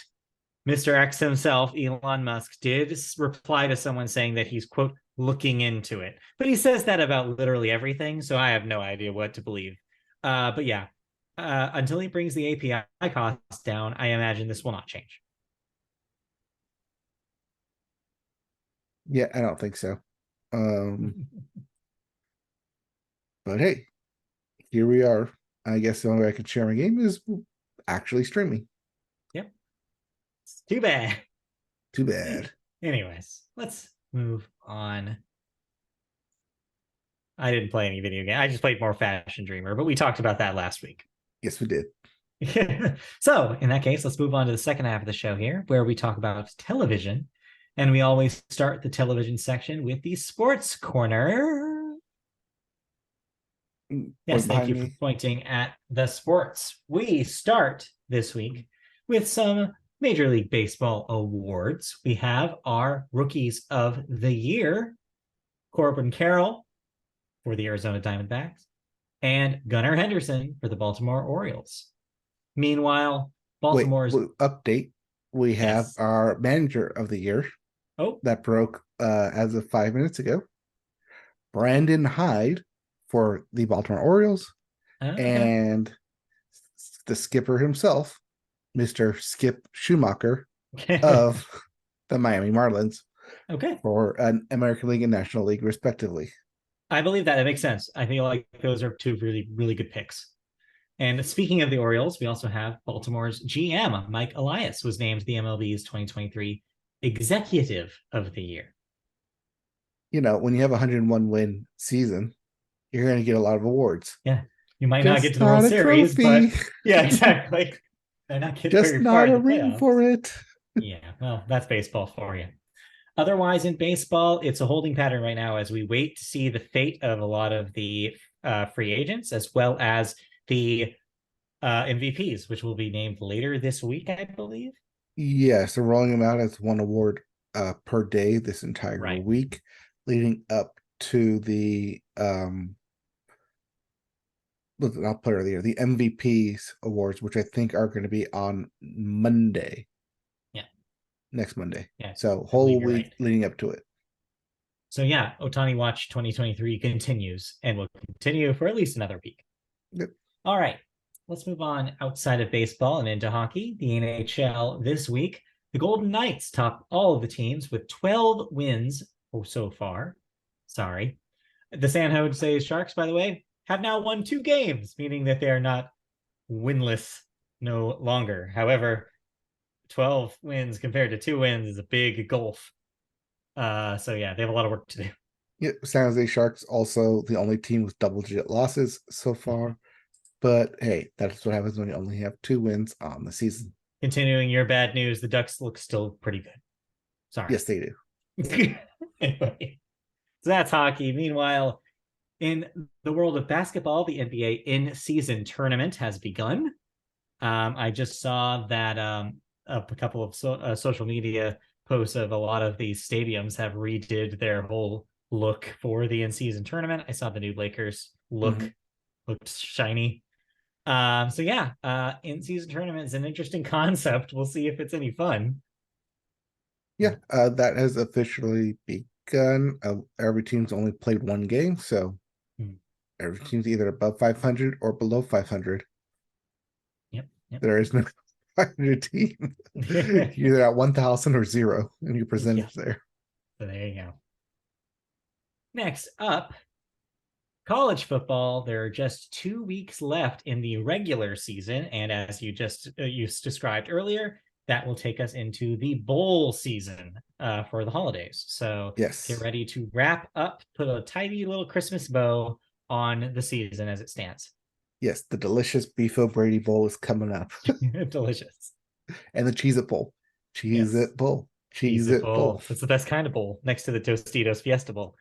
Mr. X himself, Elon Musk, did reply to someone saying that he's, quote, looking into it. But he says that about literally everything, so I have no idea what to believe. But yeah, until he brings the API costs down, I imagine this will not change. Yeah, I don't think so. But hey, here we are. I guess the only way I can share my game is actually streaming. Yep. It's too bad. Too bad. Anyways, let's move on. I didn't play any video game. I just played more Fashion Dreamer, but we talked about that last week. Yes, we did. So, in that case, let's move on to the second half of the show here, where we talk about television. And we always start the television section with the sports corner. Yes, thank you for pointing at the sports. We start this week with some Major League Baseball awards. We have our Rookies of the Year, Corbin Carroll for the Arizona Diamondbacks, and Gunnar Henderson for the Baltimore Orioles. Meanwhile, Baltimore's update. We have our Manager of the Year. Oh, that broke as of 5 minutes ago. Brandon Hyde for the Baltimore Orioles, and the skipper himself, Mr. Skip Schumacher of the Miami Marlins, for an American League and National League, respectively. I believe that makes sense. I feel like those are two really, really good picks. And speaking of the Orioles, we also have Baltimore's GM, Mike Elias, was named the MLB's 2023 Executive of the Year. You know, when you have a 101 win season, you're going to get a lot of awards. Yeah. You might not get to the World Series, but yeah, exactly. They're not getting just not a ring for it. Yeah, well, that's baseball for you. Otherwise, in baseball, it's a holding pattern right now as we wait to see the fate of a lot of the free agents, as well as the MVPs, which will be named later this week, I believe. Yes, they're rolling them out as one award per day this entire week, leading up to the not player of the year, the MVPs awards, which I think are going to be on Monday. Yeah. Next Monday. Yeah. So whole week leading up to it. So yeah, Ohtani Watch 2023 continues and will continue for at least another week. Yep. All right. Let's move on outside of baseball and into hockey. The NHL this week, the Golden Knights top all of the teams with 12 wins so far. Sorry. The San Jose Sharks, by the way, have now won 2 games, meaning that they are not winless no longer. However, 12 wins compared to 2 wins is a big gulf. So yeah, they have a lot of work to do. Yeah, San Jose Sharks also the only team with double-digit losses so far. But hey, that's what happens when you only have 2 wins on the season. Continuing your bad news, the Ducks look still pretty good. Sorry. Yes, they do. Anyway, so that's hockey. Meanwhile, in the world of basketball, the NBA in-season tournament has begun. I just saw that a couple of social media posts of a lot of these stadiums have redid their whole look for the in-season tournament. I saw the new Lakers looked shiny. So yeah, in-season tournament is an interesting concept. We'll see if it's any fun. Yeah, that has officially begun. Every team's only played 1 game, so every team's either above 500 or below 500. Yep. There is no 500 team. You're either at 1,000 or 0, and you present it there. So there you go. Next up, college football. There are just 2 weeks left in the regular season, and as you just described earlier, that will take us into the bowl season for the holidays. So get ready to wrap up, put a tidy little Christmas bow on the season as it stands. Yes, the delicious Beef O'Brady Bowl is coming up. Delicious. And the Cheez-It Bowl. Cheez-It Bowl. Cheez-It Bowl. It's the best kind of bowl next to the Tostitos Fiesta Bowl.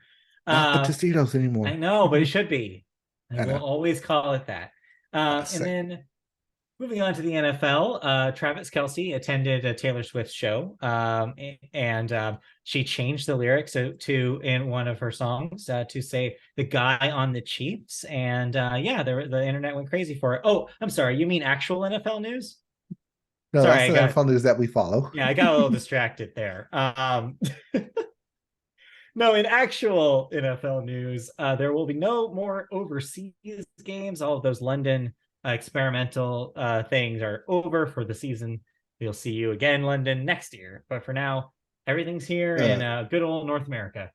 Not the Uh, Tostitos I anymore. know, but it should be. I I will know. always call it that. And Same. then moving on to the NFL, Travis Kelce attended a Taylor Swift show, and she changed the lyrics to in one of her songs to say "the guy on the Chiefs," and yeah, the internet went crazy for it. Oh, I'm sorry, you mean actual NFL news? No, Sorry, that's the NFL news that we follow. I got a little distracted there. No, in actual NFL news, there will be no more overseas games. All of those London experimental things are over for the season. We'll see you again, London, next year. But for now, everything's here in Uh, good old North America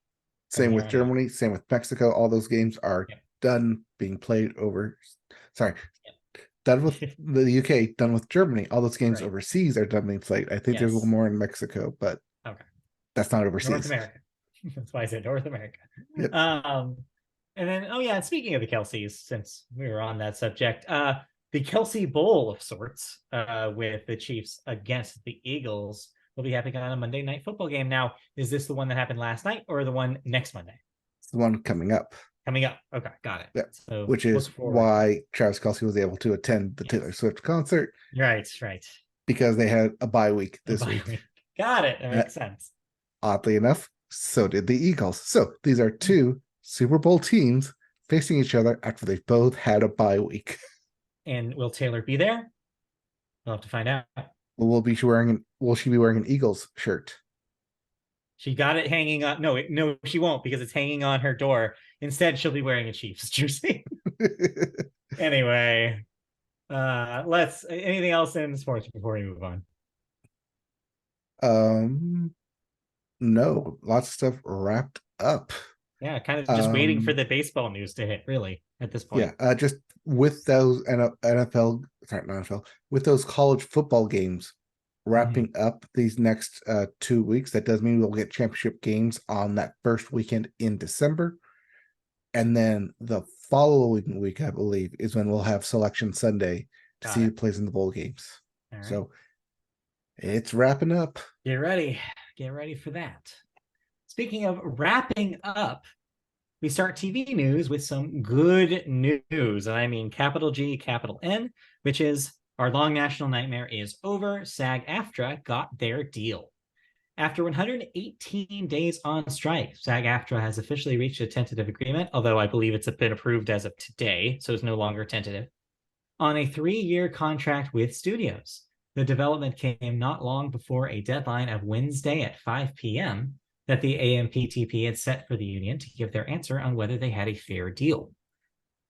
from Same here with on out. Germany, same with Mexico. All those games are Yeah. done being played over. Sorry, done with the UK, done with Germany. All those games Right. overseas are done being played. I think there's one Yes. more in Mexico, but Okay. that's not North overseas. America. That's why I said North America. Yep. Um, and then, oh yeah, speaking of the Kelseys, since we were on that subject, the Kelsey Bowl of sorts, with the Chiefs against the Eagles, will be happening on a Monday night football game. Now, is this the one that happened last night or the one next Monday? It's the one coming up. Coming up. Okay, got it. Yeah. So Which look is forward to it. why Travis Kelce was able to attend the Taylor Yes. Swift concert Right, right. because they had a bye week this Bye. week. Got it. That makes sense. Oddly enough, so did the Eagles. So these are two Super Bowl teams facing each other after they both had a bye week. And will Taylor be there? We'll have to find out. Will she be wearing an Eagles shirt? She got it hanging on. No, no, she won't because it's hanging on her door. Instead, she'll be wearing a Chiefs jersey. Anyway, let's. Anything else in sports before we move on? um no, lots of stuff wrapped up. Yeah, kind of just waiting for Um the baseball news to hit. Really, at this yeah, point. just with those NFL, sorry, not NFL, with those college football games Mhm. wrapping up these next 2 weeks, that does mean we'll get championship games on that first weekend in December. And then the following week, I believe, is when we'll have Selection Sunday to Got see who it. plays in the bowl games. All right. So it's wrapping up. Get ready. Get ready for that. Speaking of wrapping up, we start TV news with some good news. And I mean capital G, capital N, which is our long national nightmare is over. SAG-AFTRA got their deal. After 118 days on strike, SAG-AFTRA has officially reached a tentative agreement, although I believe it's been approved as of today, so it's no longer tentative, on a 3-year contract with studios. The development came not long before a deadline of Wednesday at 5 p.m. that the AMPTP had set for the union to give their answer on whether they had a fair deal.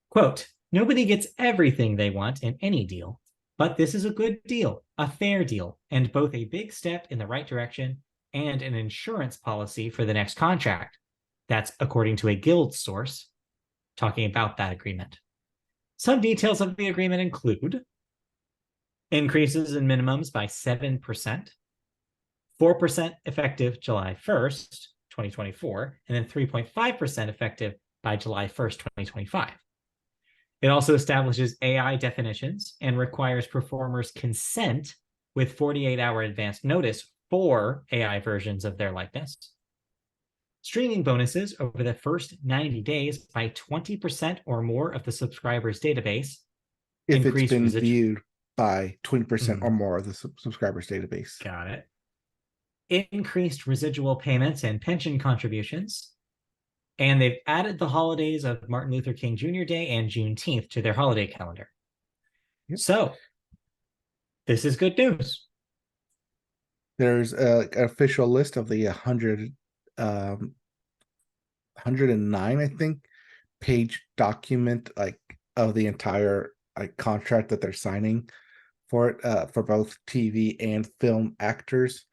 Quote, nobody gets everything they want in any deal, but this is a good deal, a fair deal, and both a big step in the right direction and an insurance policy for the next contract. That's according to a guild source talking about that agreement. Some details of the agreement include increases in minimums by 7%, 4% effective July 1st, 2024, and then 3.5% effective by July 1st, 2025. It also establishes AI definitions and requires performers' consent with 48-hour advance notice for AI versions of their likeness. Streaming bonuses over the first 90 days by 20% or more of the subscriber's database. If it's been viewed by 20% or Mm, more of the subscribers database. got it. Increased residual payments and pension contributions. And they've added the holidays of Martin Luther King Jr. Day and Juneteenth to their holiday calendar. Yep. So, this is good news. There's an official list of the 109, I think, page document of the entire contract that they're signing for it, for both TV and film actors.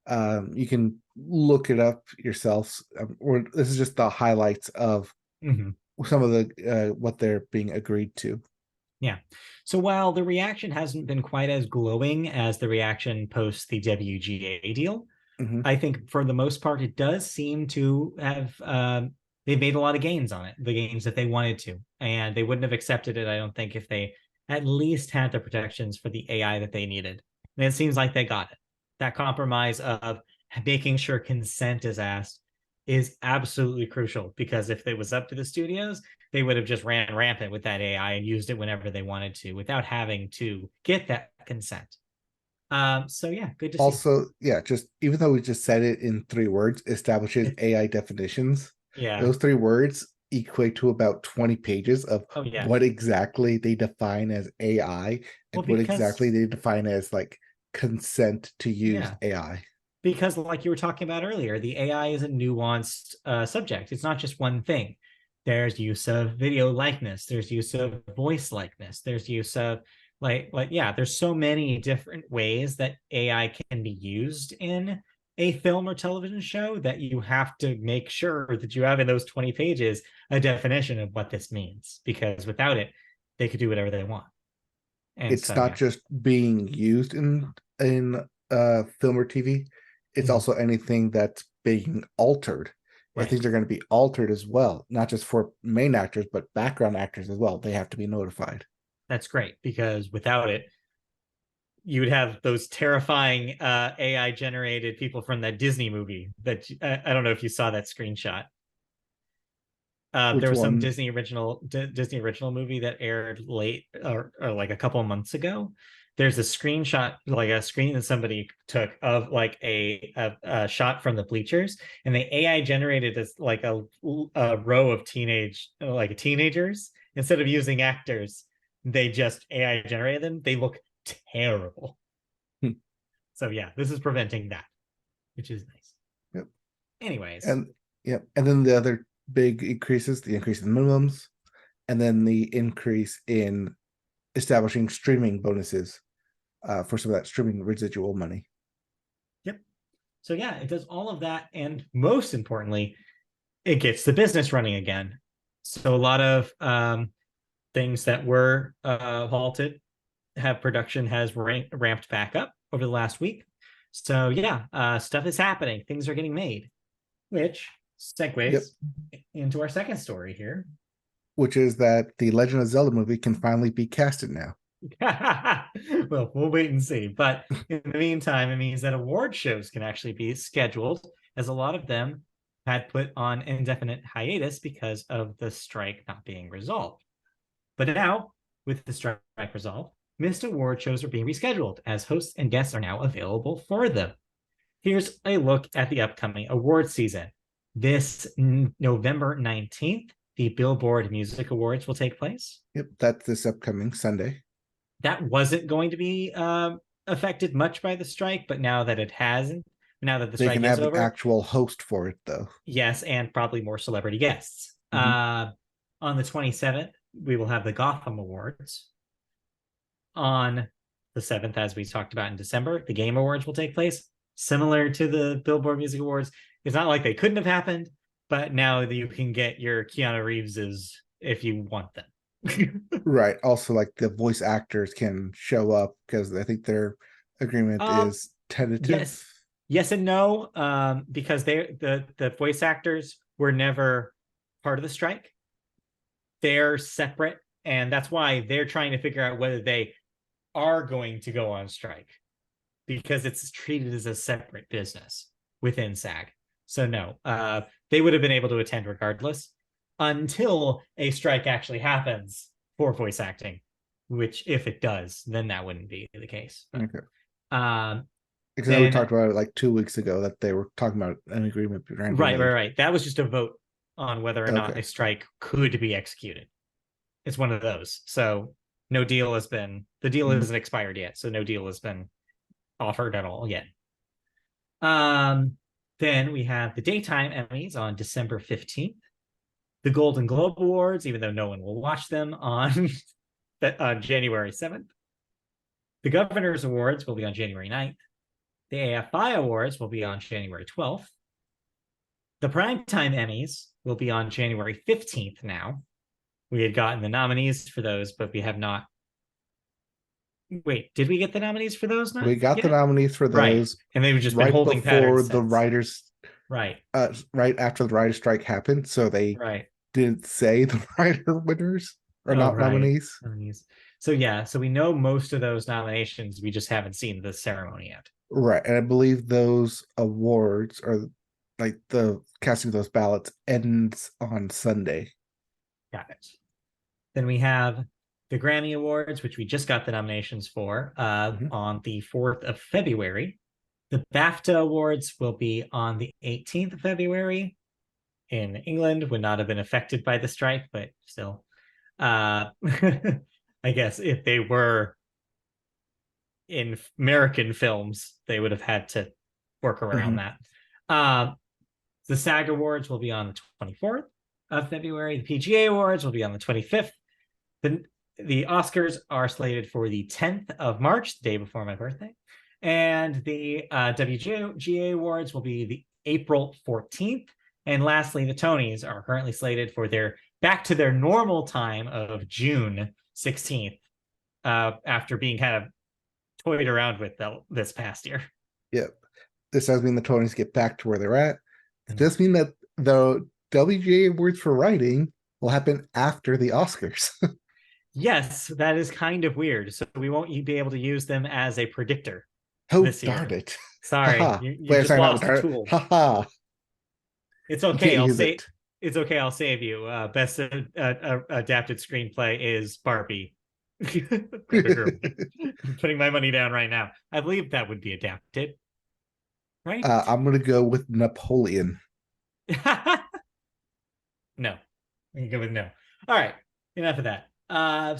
You can look it up yourselves. Or this is just the highlights of some of the what they're being agreed to. Yeah. So while the reaction hasn't been quite as glowing as the reaction post the WGA deal, I think for the most part, it does seem to have, they've made a lot of gains on it, the gains that they wanted to. And they wouldn't have accepted it, I don't think, if they at least had the protections for the AI that they needed. And it seems like they got it. That compromise of making sure consent is asked is absolutely crucial, because if it was up to the studios, they would have just ran rampant with that AI and used it whenever they wanted to without having to get that consent. So yeah, good to see. Also, yeah, just even though we just said it in 3 words, establishes AI definitions. Yeah. Those 3 words equate to about 20 pages of Oh yeah. what exactly they define as AI Well, and what exactly because they define as like consent to use yeah, AI. because like you were talking about earlier, the AI is a nuanced subject. It's not just one thing. There's use of video likeness, there's use of voice likeness, there's use of like yeah, there's so many different ways that AI can be used in a film or television show that you have to make sure that you have in those 20 pages a definition of what this means, because without it, they could do whatever they want. And It's so not yeah. just being used in film or TV. It's Mhm. also anything that's being altered. And Right. things are going to be altered as well, not just for main actors, but background actors as well. They have to be notified. That's great, because without it, you would have those terrifying AI generated people from that Disney movie that I don't know if you saw that screenshot. There Which was some one? Disney original movie that aired late, or like a couple of months ago. There's a screenshot, like a screen that somebody took of like a shot from the bleachers, and the AI generated as like a row of teenagers. Instead of using actors, they just AI generated them. They look terrible. Hmm. So yeah, this is preventing that, which is nice. Yep. Anyways, And yep. And then the other big increases, the increase in minimums, and then the increase in establishing streaming bonuses for some of that streaming residual money. yep. So yeah, it does all of that, and most importantly, it gets the business running again. So a lot of things that were halted have production has ramped back up over the last week. So yeah, stuff is happening. Things are getting made, which Yep. segues into our second story here. Which is that the Legend of Zelda movie can finally be casted now. Well, we'll wait and see. But in the meantime, it means that award shows can actually be scheduled, as a lot of them had put on indefinite hiatus because of the strike not being resolved. But now, with the strike resolved, missed award shows are being rescheduled, as hosts and guests are now available for them. Here's a look at the upcoming award season. This November 19th, the Billboard Music Awards will take place. Yep, that's this upcoming Sunday. That wasn't going to be affected much by the strike, but now that it hasn't, now that the They can strike is have an over, actual host for it though. yes, and probably more celebrity guests. Mm-hmm. On the 27th, we will have the Gotham Awards. On the 7th, as we talked about in December, the Game Awards will take place, similar to the Billboard Music Awards. It's not like they couldn't have happened, but now you can get your Keanu Reeveses if you want them. Right. Also, like the voice actors can show up because I think their agreement um, is tentative. yes, yes and no, because the voice actors were never part of the strike. They're separate, and that's why they're trying to figure out whether they are going to go on strike, because it's treated as a separate business within SAG. So no, they would have been able to attend regardless until a strike actually happens for voice acting, which if it does, then that wouldn't be the case. But, Okay. um, Because we then talked about it like 2 weeks ago that they were talking about an agreement trying to be right. made. That was just a vote on whether or not Okay. a strike could be executed. It's one of those. So no deal has been, the deal Mhm. isn't expired yet. So no deal has been offered at all yet. Um, then we have the daytime Emmys on December 15th, the Golden Globe Awards, even though no one will watch them, on January 7th. The Governor's Awards will be on January 9th. The AFI Awards will be on January 12th. The Primetime Emmys will be on January 15th now. We had gotten the nominees for those, but we have not. Wait, did we get the nominees for those not We got the yet? nominees for Right. those And they've just been right holding before patterns the since. writers, Right. right after the writer strike happened. So they Right. didn't say the writer winners or Oh, not right. nominees. Nominees. So yeah, so we know most of those nominations. We just haven't seen the ceremony yet. Right. And I believe those awards are like the casting of those ballots ends on Sunday. Got it. Then we have the Grammy Awards, which we just got the nominations for Mhm. on the 4th of February. The BAFTA Awards will be on the 18th of February. In England, would not have been affected by the strike, but still. I guess if they were in American films, they would have had to work around Mhm. that. Uh, the SAG Awards will be on the 24th of February. The PGA Awards will be on the 25th. The Oscars are slated for the 10th of March, the day before my birthday. And the WGA Awards will be the April 14th. And lastly, the Tonys are currently slated for their back to their normal time of June 16th, after being kind of toyed around with this past year. Yep. This does mean the Tonys get back to where they're at. It Mm. does mean that the WGA Awards for writing will happen after the Oscars. Yes, that is kind of weird. So we won't be able to use them as a predictor Oh, this darn year. it. Sorry, Haha. you Wait, just sorry, not lost a darn it. tool. Haha. It's You okay. can't use it. It's okay. I'll save you. Best adapted screenplay is Barbie. I'm putting my money down right now. I believe that would be adapted, right? I'm going to go with Napoleon. No, I can go with no. All right, enough of that.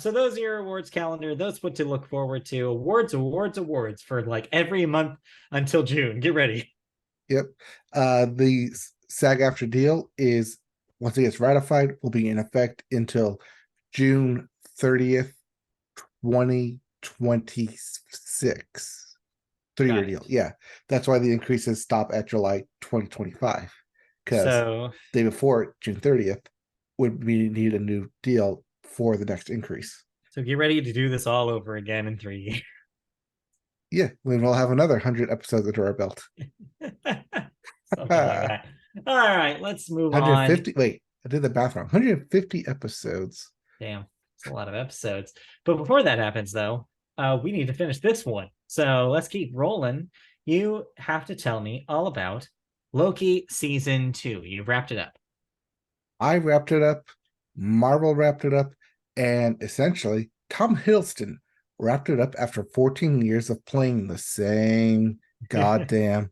So those are your awards calendar. Those what to look forward to. Awards for like every month until June. Get ready. Yep. The SAG-AFTRA deal is, once it gets ratified, will be in effect until June 30th, 2026. 3-year Got deal. it. Yeah. That's why the increases stop at July 2025. Because So day before June 30th would we need a new deal for the next increase. get ready to do this all over again in 3 years. Yeah, then we'll have another 100 episodes under our belt. Something like that. All right, let's move on. 150. Wait, I did the math wrong. 150 episodes. Damn, it's a lot of episodes. But before that happens, though, we need to finish this one. So let's keep rolling. You have to tell me all about Loki season 2. You've wrapped it up. I wrapped it up. Marvel wrapped it up. And essentially, Tom Hiddleston wrapped it up after 14 years of playing the same goddamn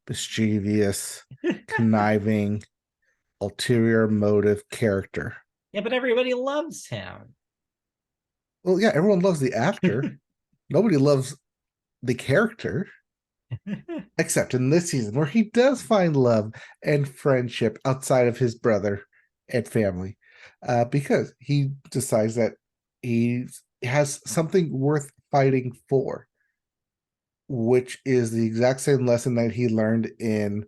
mischievous, conniving, ulterior motive character. Yeah, but everybody loves him. Well, yeah, everyone loves the actor. Nobody loves the character, except in this season where he does find love and friendship outside of his brother and family, because he decides that he has something worth fighting for, which is the exact same lesson that he learned in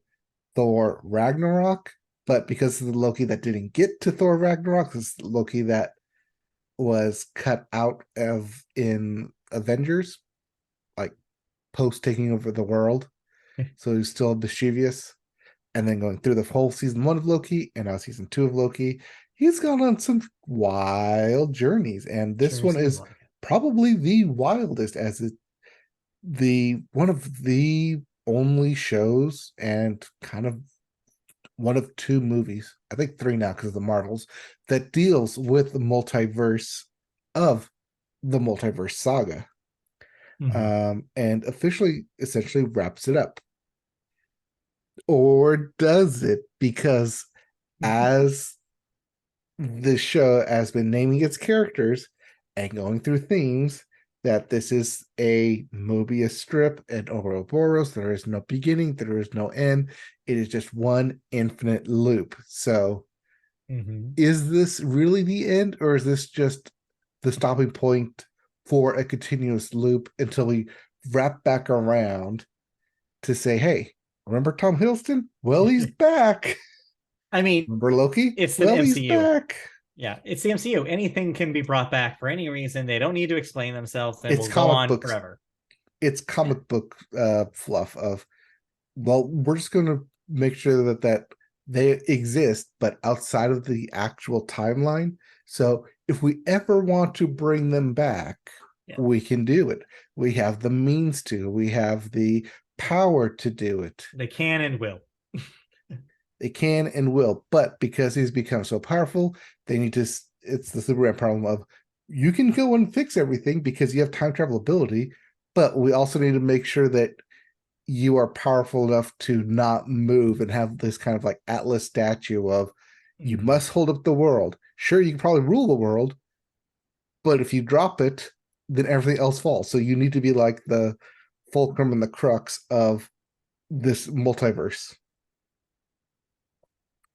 Thor Ragnarok. But because of the Loki that didn't get to Thor Ragnarok, this Loki that was cut out of in Avengers, like post taking over the world. So he's still mischievous. And then going through the whole season 1 of Loki and now season 2 of Loki, he's gone on some wild journeys. And this Sure one seems is like it. probably the wildest, as the one of the only shows and kind of one of 2 movies, I think 3 now because of the Marvels, that deals with the multiverse of the multiverse saga. Mhm. And officially essentially wraps it up. Or does it? Because as the show has been naming its characters and going through themes, that this is a Mobius strip and Ouroboros. There is no beginning, there is no end. It is just one infinite loop. So, Mhm. is this really the end, or is this just the stopping point for a continuous loop until we wrap back around to say, hey, remember Tom Hiddleston? Well, he's back. I mean, Remember Loki? it's the Well, he's MCU. back. Yeah, it's the MCU. Anything can be brought back for any reason. They don't need to explain themselves, and It's will go comic on books. forever. It's Yeah. comic book fluff of, well, we're just going to make sure that they exist, but outside of the actual timeline. So if we ever want to bring them back, Yeah. we can do it. We have the means to. We have the power to do it. They can and will. They can and will, but because he's become so powerful, they need to. It's the Superman problem of you can go and fix everything because you have time travel ability, but we also need to make sure that you are powerful enough to not move and have this kind of like Atlas statue of you must hold up the world. Sure, you can probably rule the world, but if you drop it, then everything else falls. So you need to be like the fulcrum and the crux of this multiverse.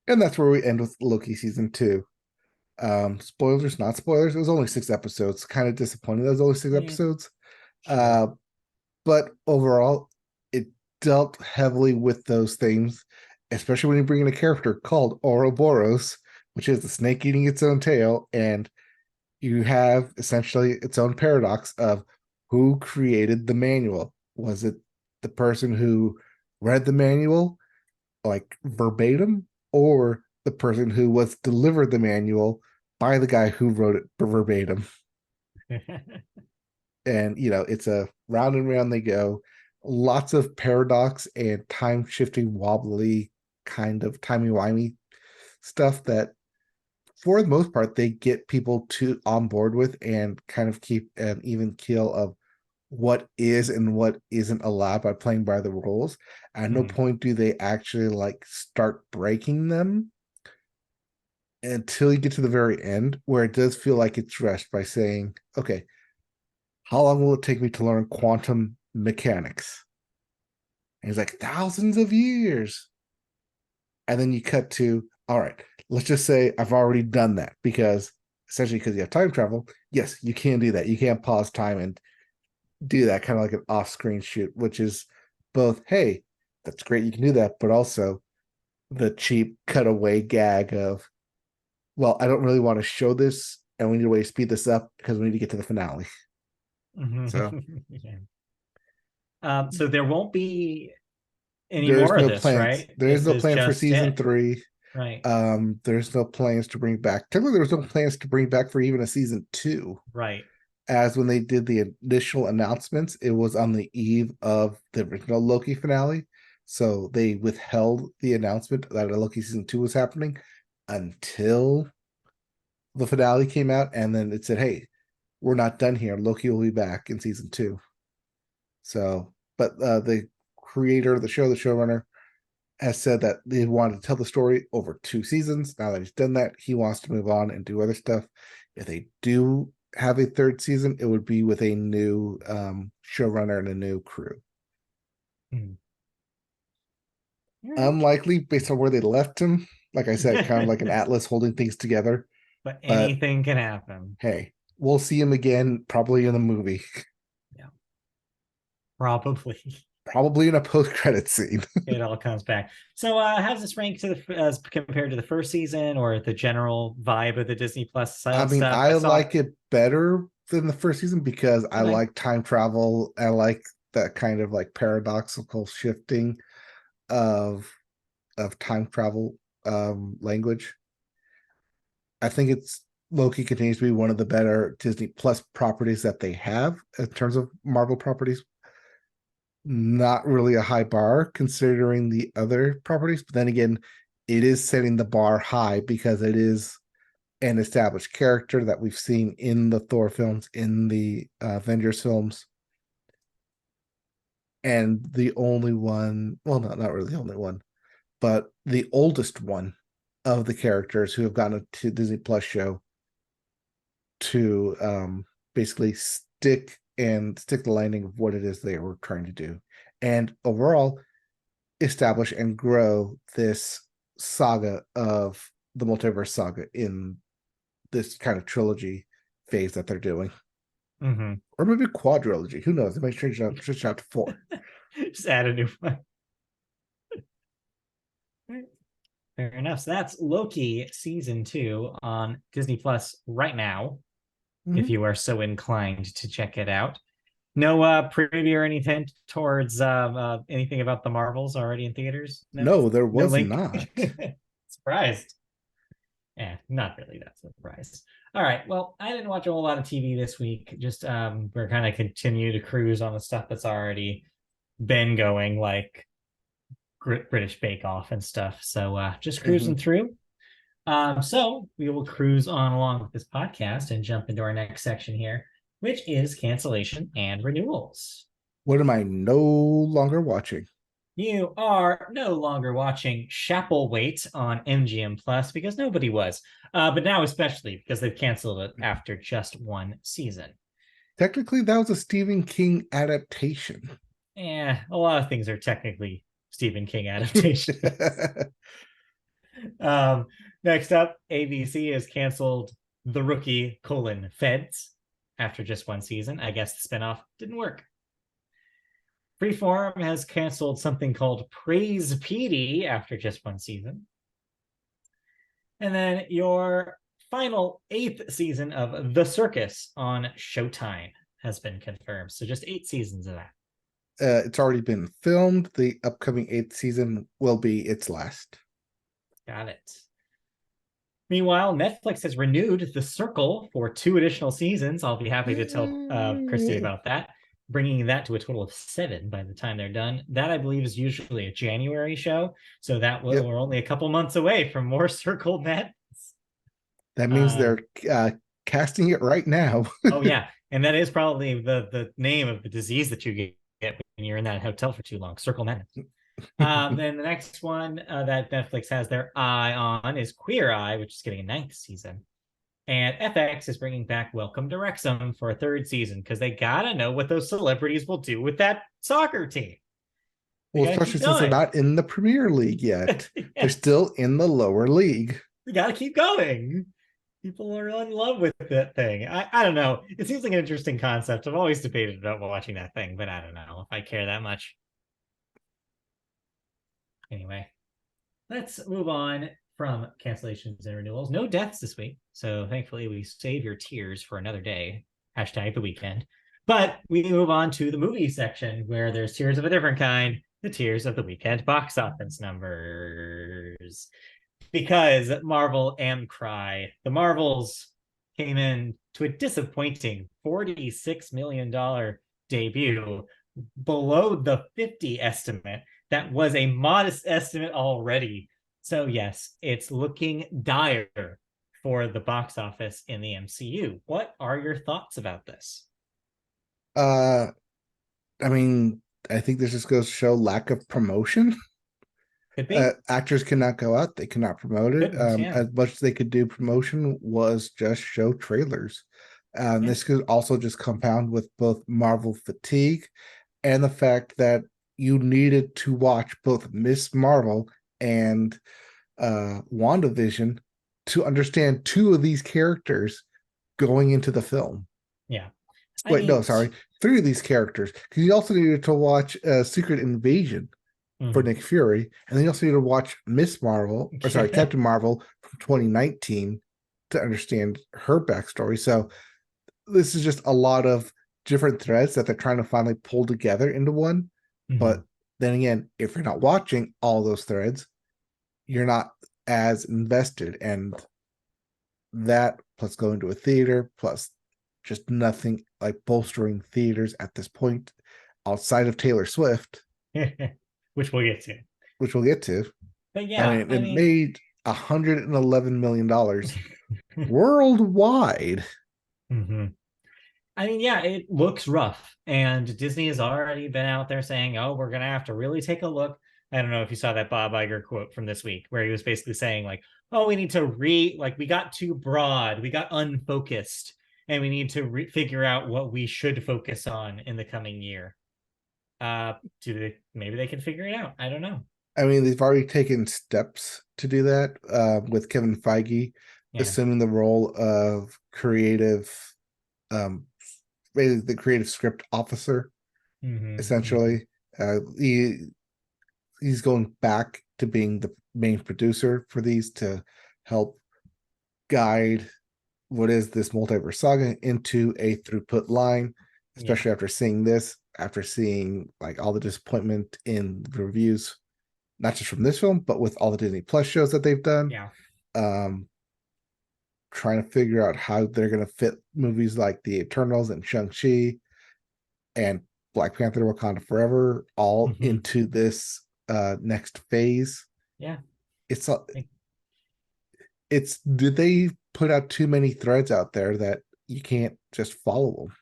And that's where we end with Loki season 2. Spoilers, not spoilers. It was only 6 episodes. Kind of disappointed that it was only six Yeah, episodes. sure. But overall, it dealt heavily with those themes, especially when you bring in a character called Ouroboros, which is the snake eating its own tail, and you have essentially its own paradox of who created the manual. Was it the person who read the manual like verbatim, or the person who was delivered the manual by the guy who wrote it verbatim? And it's a round and round they go. Lots of paradox and time shifting, wobbly kind of timey-wimey stuff that for the most part they get people to on board with and kind of keep an even keel of what is and what isn't allowed by playing by the rules. At no point do they actually like start breaking them until you get to the very end, where it does feel like it's rushed by saying, okay, how long will it take me to learn quantum mechanics? And he's like, thousands of years. And then you cut to, all right, let's just say I've already done that because essentially because you have time travel, yes, you can do that. You can pause time and do that kind of like an off-screen shoot, which is both, hey, that's great, you can do that, but also the cheap cutaway gag of, well, I don't really want to show this, and we need a way to speed this up because we need to get to the finale. So Yeah. So there won't be any there's more of no this, plans. right? There is This no is plans for just season it, 3. right? There's no plans to bring back. Technically, there was no plans to bring back for even a season 2. Right. As when they did the initial announcements, it was on the eve of the original Loki finale. So they withheld the announcement that a Loki season 2 was happening until the finale came out. And then it said, hey, we're not done here. Loki will be back in season 2. So, but the creator of the show, the showrunner, has said that they wanted to tell the story over 2 seasons. Now that he's done that, he wants to move on and do other stuff. If they do have a third season, it would be with a new showrunner and a new crew. Right. Unlikely based on where they left him. Like I said, kind of like an Atlas holding things together. But But anything can happen. hey, we'll see him again, probably in the movie, Yeah, probably. probably in a post-credit scene. It all comes back. So, how's this rank to the as compared to the first season or the general vibe of the Disney Plus I mean, stuff? I I saw. like it better than the first season because I Okay. like time travel. I like that kind of like paradoxical shifting of time travel language. I think it's Loki continues to be one of the better Disney Plus properties that they have in terms of Marvel properties. Not really a high bar considering the other properties, but then again, it is setting the bar high because it is an established character that we've seen in the Thor films, in the Avengers films, and the only one, well, not really the only one, but the oldest one of the characters who have gotten a Disney Plus show to basically stick the landing of what it is they were trying to do, and overall establish and grow this saga of the multiverse saga in this kind of trilogy phase that they're doing. Or maybe quadrilogy. Who knows? They might change it out to 4. Just add a new one. Fair enough. So that's Loki season 2 on Disney Plus right now, if you are so inclined to check it out. No preview or any hint towards anything about the Marvels already in theaters? No, No, there no was link. not. Surprised. Yeah, not really that surprised. All right. Well, I didn't watch a whole lot of TV this week. Just we're kind of continue to cruise on the stuff that's already been going, like British Bake Off and stuff. So just Hmm. cruising through. So we will cruise on along with this podcast and jump into our next section here, which is cancellation and renewals. What am I no longer watching? You are no longer watching Chapelwaite on MGM Plus because nobody was, but now especially because they've canceled it after just one season. Technically, that was a Stephen King adaptation. A lot of things are technically Stephen King adaptations. um, Next up, ABC has canceled The Rookie: Feds after just one season. I guess the spinoff didn't work. Freeform has canceled something called Praise PD after just one season. And then your final 8th season of The Circus on Showtime has been confirmed. So just 8 seasons of that. It's already been filmed. The upcoming 8th season will be its last. Got it. Meanwhile, Netflix has renewed The Circle for 2 additional seasons. I'll be happy to tell Christy about that, bringing that to a total of 7 by the time they're done. That, I believe, is usually a January show. So that Yep. we're only a couple months away from more Circle Net. That means they're casting it right now. Oh, yeah. And that is probably the name of the disease that you get when you're in that hotel for too long. Circle Madness. Then the next one that Netflix has their eye on is Queer Eye, which is getting a 9th season. And FX is bringing back Welcome to Wrexham for a 3rd season because they gotta know what those celebrities will do with that soccer team. Well, especially since they're not in the Premier League yet. Yes. They're still in the lower league. We gotta keep going. People are in love with that thing. I don't know. It seems like an interesting concept. I've always debated about watching that thing, but I don't know if I care that much. Anyway, let's move on from cancellations and renewals. No deaths this week, so thankfully we save your tears for another day. Hashtag the weekend. But we move on to the movie section where there's tears of a different kind, the tears of the weekend box office numbers. Because Marvel and Cry, the Marvels came in to a disappointing $46 million debut, below the 50 estimate. That was a modest estimate already. So yes, it's looking dire for the box office in the MCU. What are your thoughts about this? I mean, I think this just goes to show lack of promotion. Actors cannot go out, they cannot promote it. As much as they could do promotion was just show trailers. This could also just compound with both Marvel fatigue and the fact that you needed to watch both Miss Marvel and WandaVision to understand 2 of these characters going into the film. Yeah. Wait, no, sorry. 3 of these characters. Because you also needed to watch Secret Invasion for Nick Fury, and then you also need to watch Miss Marvel, or sorry, Captain Marvel from 2019 to understand her backstory. So this is just a lot of different threads that they're trying to finally pull together into one. But then again, if you're not watching all those threads, you're not as invested, and that plus going to a theater plus just nothing like bolstering theaters at this point outside of Taylor Swift. Which we'll get to. But yeah, I mean, it made $111 million worldwide. I mean, yeah, it looks rough. And Disney has already been out there saying, oh, we're going to have to really take a look. I don't know if you saw that Bob Iger quote from this week where he was basically saying like, oh, we need to we got too broad, we got unfocused, and we need to figure out what we should focus on in the coming year. Maybe they can figure it out. I don't know. I mean, they've already taken steps to do that with Kevin Feige assuming the role of creative, the creative script officer, essentially. He's going back to being the main producer for these to help guide what is this multiverse saga into a throughput line, especially after seeing this, after seeing like all the disappointment in the reviews, not just from this film, but with all the Disney Plus shows that they've done. Trying to figure out how they're going to fit movies like The Eternals and Shang-Chi and Black Panther Wakanda Forever all into this next phase. Yeah. It's did they put out too many threads out there that you can't just follow them?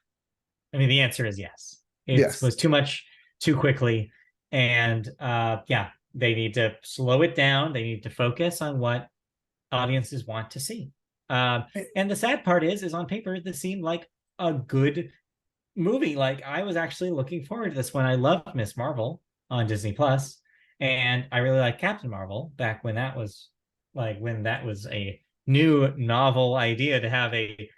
I mean, the answer is yes. It Yes. was too much too quickly. And yeah, they need to slow it down. They need to focus on what audiences want to see. And the sad part is on paper, this seemed like a good movie. Like I was actually looking forward to this one. I loved Miss Marvel on Disney Plus, and I really liked Captain Marvel back when that was a new novel idea to have a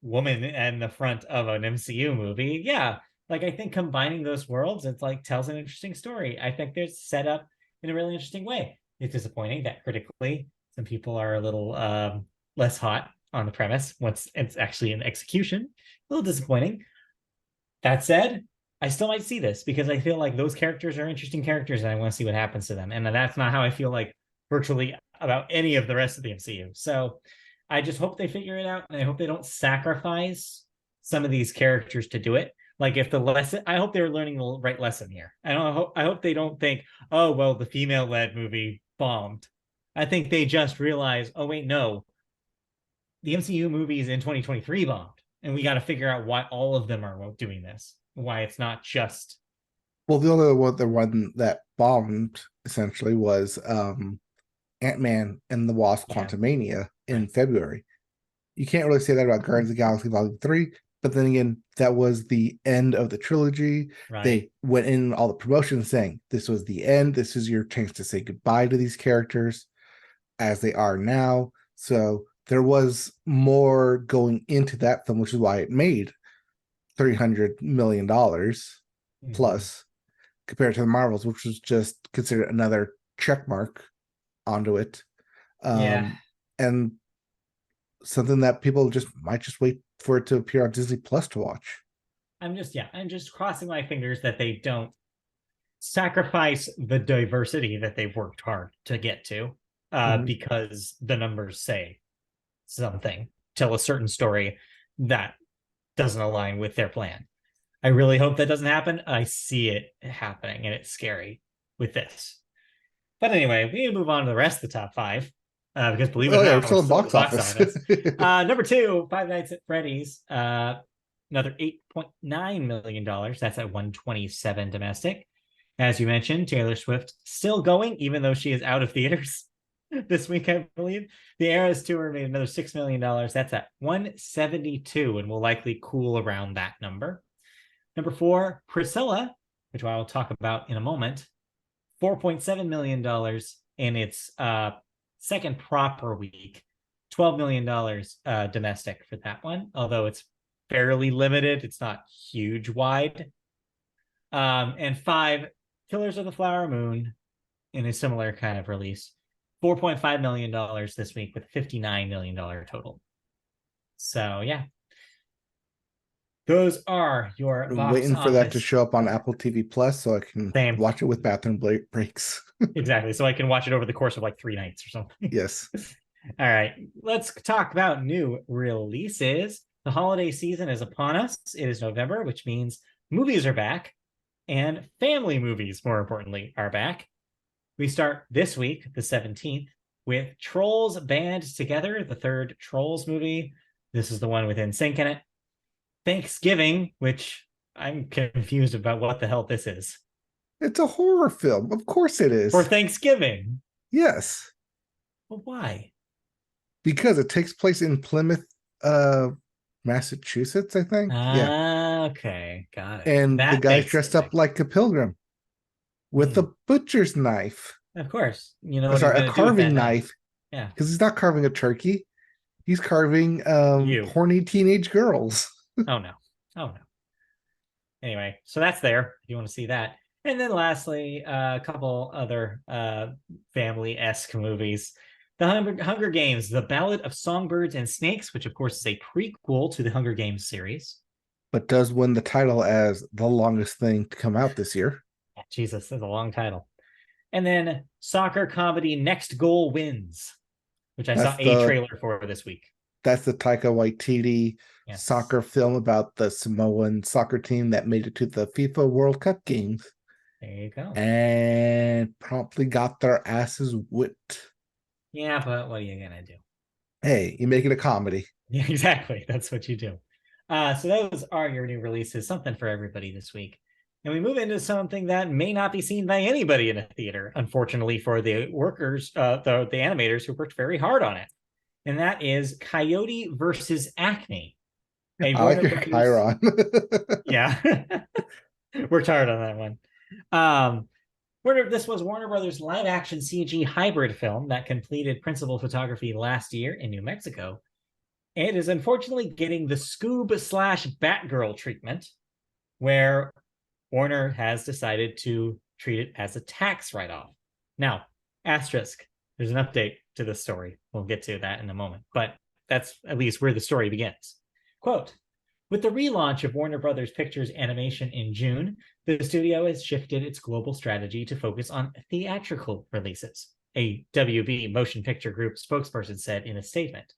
woman in the front of an MCU movie. Yeah, like I think combining those worlds, it's like tells an interesting story. I think there's set up in a really interesting way. It's disappointing that critically some people are a little less hot on the premise once it's actually in execution. A little disappointing. That said, I still might see this because I feel like those characters are interesting characters and I want to see what happens to them. And that's not how I feel like virtually about any of the rest of the MCU. So I just hope they figure it out and I hope they don't sacrifice some of these characters to do it. Like if the lesson, I hope they're learning the right lesson here. I hope they don't think, oh, well, the female led movie bombed. I think they just realize, oh, wait, no, the MCU movies in 2023 bombed. And we got to figure out why all of them are doing this. Why it's not just. Well, the one that bombed essentially was Ant-Man and the Wasp: Quantumania in February. You can't really say that about Guardians of the Galaxy Volume 3, but then again, that was the end of the trilogy. Right. They went in all the promotions saying this was the end. This is your chance to say goodbye to these characters as they are now. So there was more going into that film, which is why it made $300 million plus compared to the Marvels, which was just considered another check mark onto it. And something that people might just wait for it to appear on Disney Plus to watch. I'm just crossing my fingers that they don't sacrifice the diversity that they've worked hard to get to because the numbers say something, tell a certain story that doesn't align with their plan. I really hope that doesn't happen. I see it happening and it's scary with this. But anyway, we need to move on to the rest of the top five because believe it or not, we're still in box office. Number 2, Five Nights at Freddy's, another $8.9 million. That's at 127 domestic. As you mentioned, Taylor Swift still going, even though she is out of theaters this week, I believe. The Eras Tour made another $6 million. That's at 172 and will likely cool around that number. Number 4, Priscilla, which I will talk about in a moment, $4.7 million in its second proper week, $12 million domestic for that one, although it's fairly limited. It's not huge wide. And 5, Killers of the Flower Moon, in a similar kind of release, $4.5 million this week with $59 million total. So yeah, those are your box waiting for office. that to show up on Apple TV Plus so I can watch it with bathroom breaks. Exactly, so I can watch it over the course of like 3 nights or something. Yes. All right, let's talk about new releases. The holiday season is upon us. It is November, which means movies are back, and family movies, more importantly, are back. We start this week, the 17th, with Trolls Band Together, the third Trolls movie. This is the one with NSYNC in it. Thanksgiving, which I'm confused about what the hell this is. It's a horror film. Of course it is. For Thanksgiving? Yes. Well, why? Because it takes place in Plymouth, Massachusetts, I think. Okay, got it. And the guy's dressed up like a pilgrim with a butcher's knife. Of course. You know, a carving knife. Yeah. Because he's not carving a turkey. He's carving horny teenage girls. Oh no. Anyway, so that's there if you want to see that. And then lastly, a couple other family-esque movies. The Hunger Games, The Ballad of Songbirds and Snakes, which of course is a prequel to the Hunger Games series. But does win the title as the longest thing to come out this year. Jesus, that's a long title. And then soccer comedy Next Goal Wins, which I saw a trailer for this week. That's the Taika Waititi soccer film about the Samoan soccer team that made it to the FIFA World Cup games. There you go. and promptly got their asses whipped. Yeah, but what are you gonna do? Hey, you make it a comedy. Yeah, exactly. That's what you do. So those are your new releases, something for everybody this week. And we move into something that may not be seen by anybody in a theater, unfortunately for the workers, the animators who worked very hard on it. And that is Coyote versus Acme, a I like Warner your Brothers. Chiron. Yeah, we're tired on that one. This was Warner Brothers live action CG hybrid film that completed principal photography last year in New Mexico. It is unfortunately getting the Scoob slash Batgirl treatment, where Warner has decided to treat it as a tax write off. Now, asterisk, there's an update to this story. We'll get to that in a moment, but that's at least where the story begins. Quote, with the relaunch of Warner Brothers Pictures Animation in June, the studio has shifted its global strategy to focus on theatrical releases, a WB Motion Picture Group spokesperson said in a statement.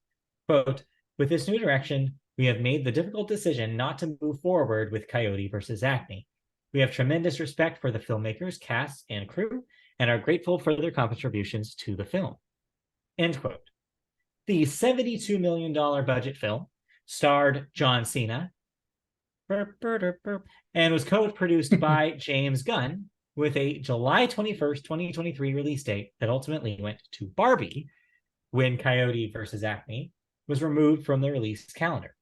Quote, with this new direction, we have made the difficult decision not to move forward with Coyote versus Acme. We have tremendous respect for the filmmakers, cast, and crew, and are grateful for their contributions to the film. End quote. The $72 million budget film starred John Cena and was co-produced by James Gunn with a July 21st, 2023 release date that ultimately went to Barbie when Coyote versus Acme was removed from the release calendar.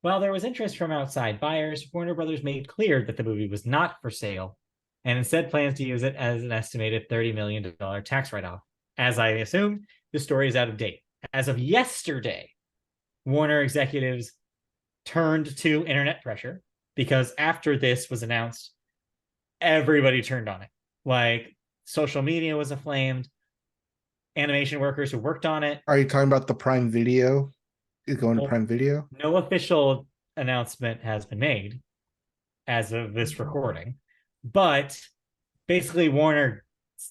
While there was interest from outside buyers, Warner Brothers made clear that the movie was not for sale and instead plans to use it as an estimated $30 million tax write-off. As I assumed, the story is out of date. As of yesterday, Warner executives turned to internet pressure because after this was announced, everybody turned on it. Like, social media was aflamed. Animation workers who worked on it. Are you talking about the Prime Video? Is going to Prime Video? No official announcement has been made as of this recording, but basically Warner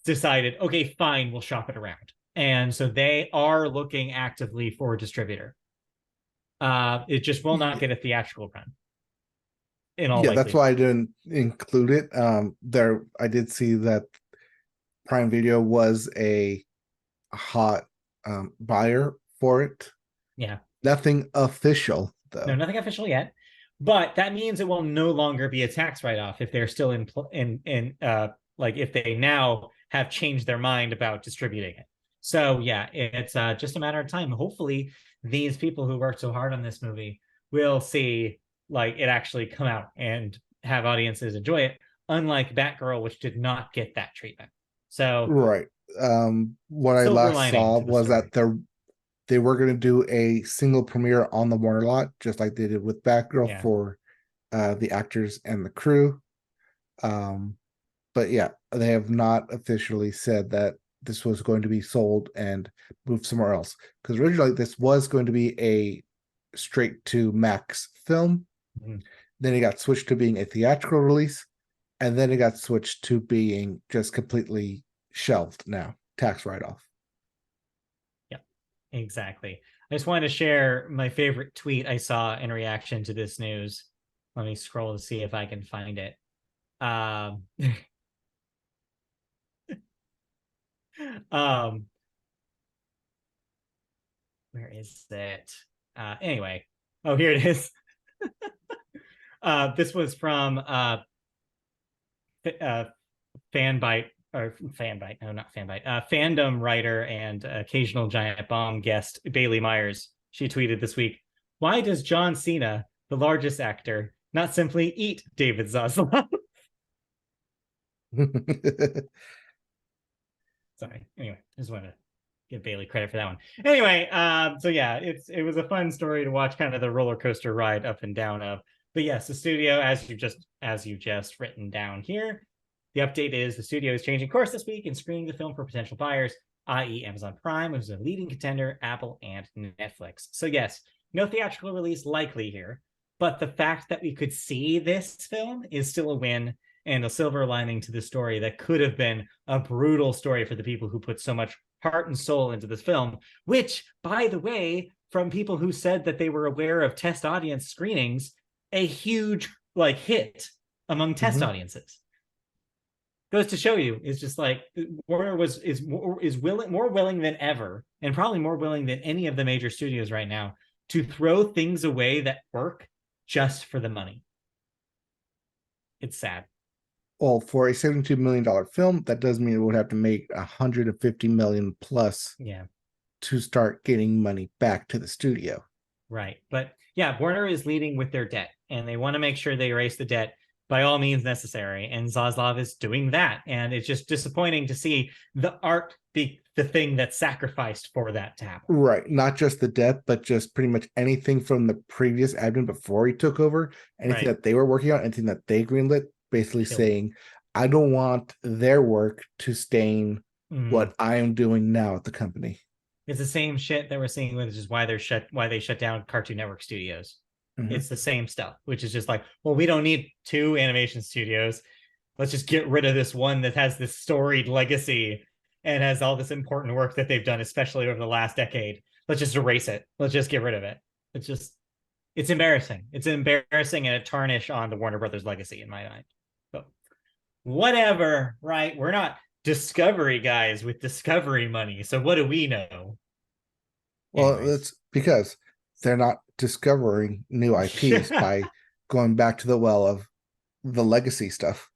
decided, okay, fine, we'll shop it around. And so they are looking actively for a distributor. It just will not get a theatrical run. In all That's why I didn't include it. I did see that Prime Video was a hot buyer for it. Yeah. Nothing official, though. No, nothing official yet. But that means it will no longer be a tax write-off if they're still like if they now have changed their mind about distributing it. So yeah, it's just a matter of time. Hopefully, these people who worked so hard on this movie will see like it actually come out and have audiences enjoy it, unlike Batgirl, which did not get that treatment. So right. What I last saw was that they were going to do a single premiere on the Warner lot, just like they did with Batgirl for the actors and the crew. But yeah, they have not officially said that this was going to be sold and moved somewhere else. Because originally this was going to be a straight to Max film. Mm-hmm. Then it got switched to being a theatrical release. And then it got switched to being just completely shelved now, tax write-off. Yep, exactly. I just wanted to share my favorite tweet I saw in reaction to this news. Let me scroll to see if I can find it. Where is it? Anyway, oh, here it is. This was from Fanbite, or Fanbite, no, not Fanbite, fandom writer and occasional Giant Bomb guest Bailey Myers. She tweeted this week, why does John Cena, the largest actor, not simply eat David Zaslav? Sorry. Anyway, I just wanted to give Bailey credit for that one. Anyway, so yeah, it was a fun story to watch, kind of the roller coaster ride up and down of. But yes, the studio, as you just written down here, the update is the studio is changing course this week and screening the film for potential buyers, i.e. Amazon Prime, which is a leading contender, Apple, and Netflix. So yes, no theatrical release likely here, but the fact that we could see this film is still a win and a silver lining to the story that could have been a brutal story for the people who put so much heart and soul into this film, which, by the way, from people who said that they were aware of test audience screenings, a huge hit among test audiences. goes to show you, it's just like Warner is willing, more willing than ever, and probably more willing than any of the major studios right now, to throw things away that work just for the money. It's sad. Well, for a $72 million film, that does mean it would have to make 150 million plus Yeah, to start getting money back to the studio. right. But yeah, Warner is leading with their debt, and they want to make sure they erase the debt by all means necessary. And Zaslav is doing that. And it's just disappointing to see the art be the thing that's sacrificed for that to happen. Right. Not just the debt, but just pretty much anything from the previous admin before he took over, anything Right. that they were working on, anything that they greenlit, basically Killed. saying, I don't want their work to stain what I am doing now at the company. It's the same shit that we're seeing, which is why they shut down Cartoon Network studios. It's the same stuff, which is just like, well, we don't need two animation studios. Let's just get rid of this one that has this storied legacy and has all this important work that they've done, especially over the last decade. Let's just erase it. Let's just get rid of it. It's embarrassing. It's embarrassing and a tarnish on the Warner Brothers legacy in my mind. But whatever, right? We're not Discovery guys with Discovery money. So what do we know? Well, that's because they're not discovering new IPs by going back to the well of the legacy stuff.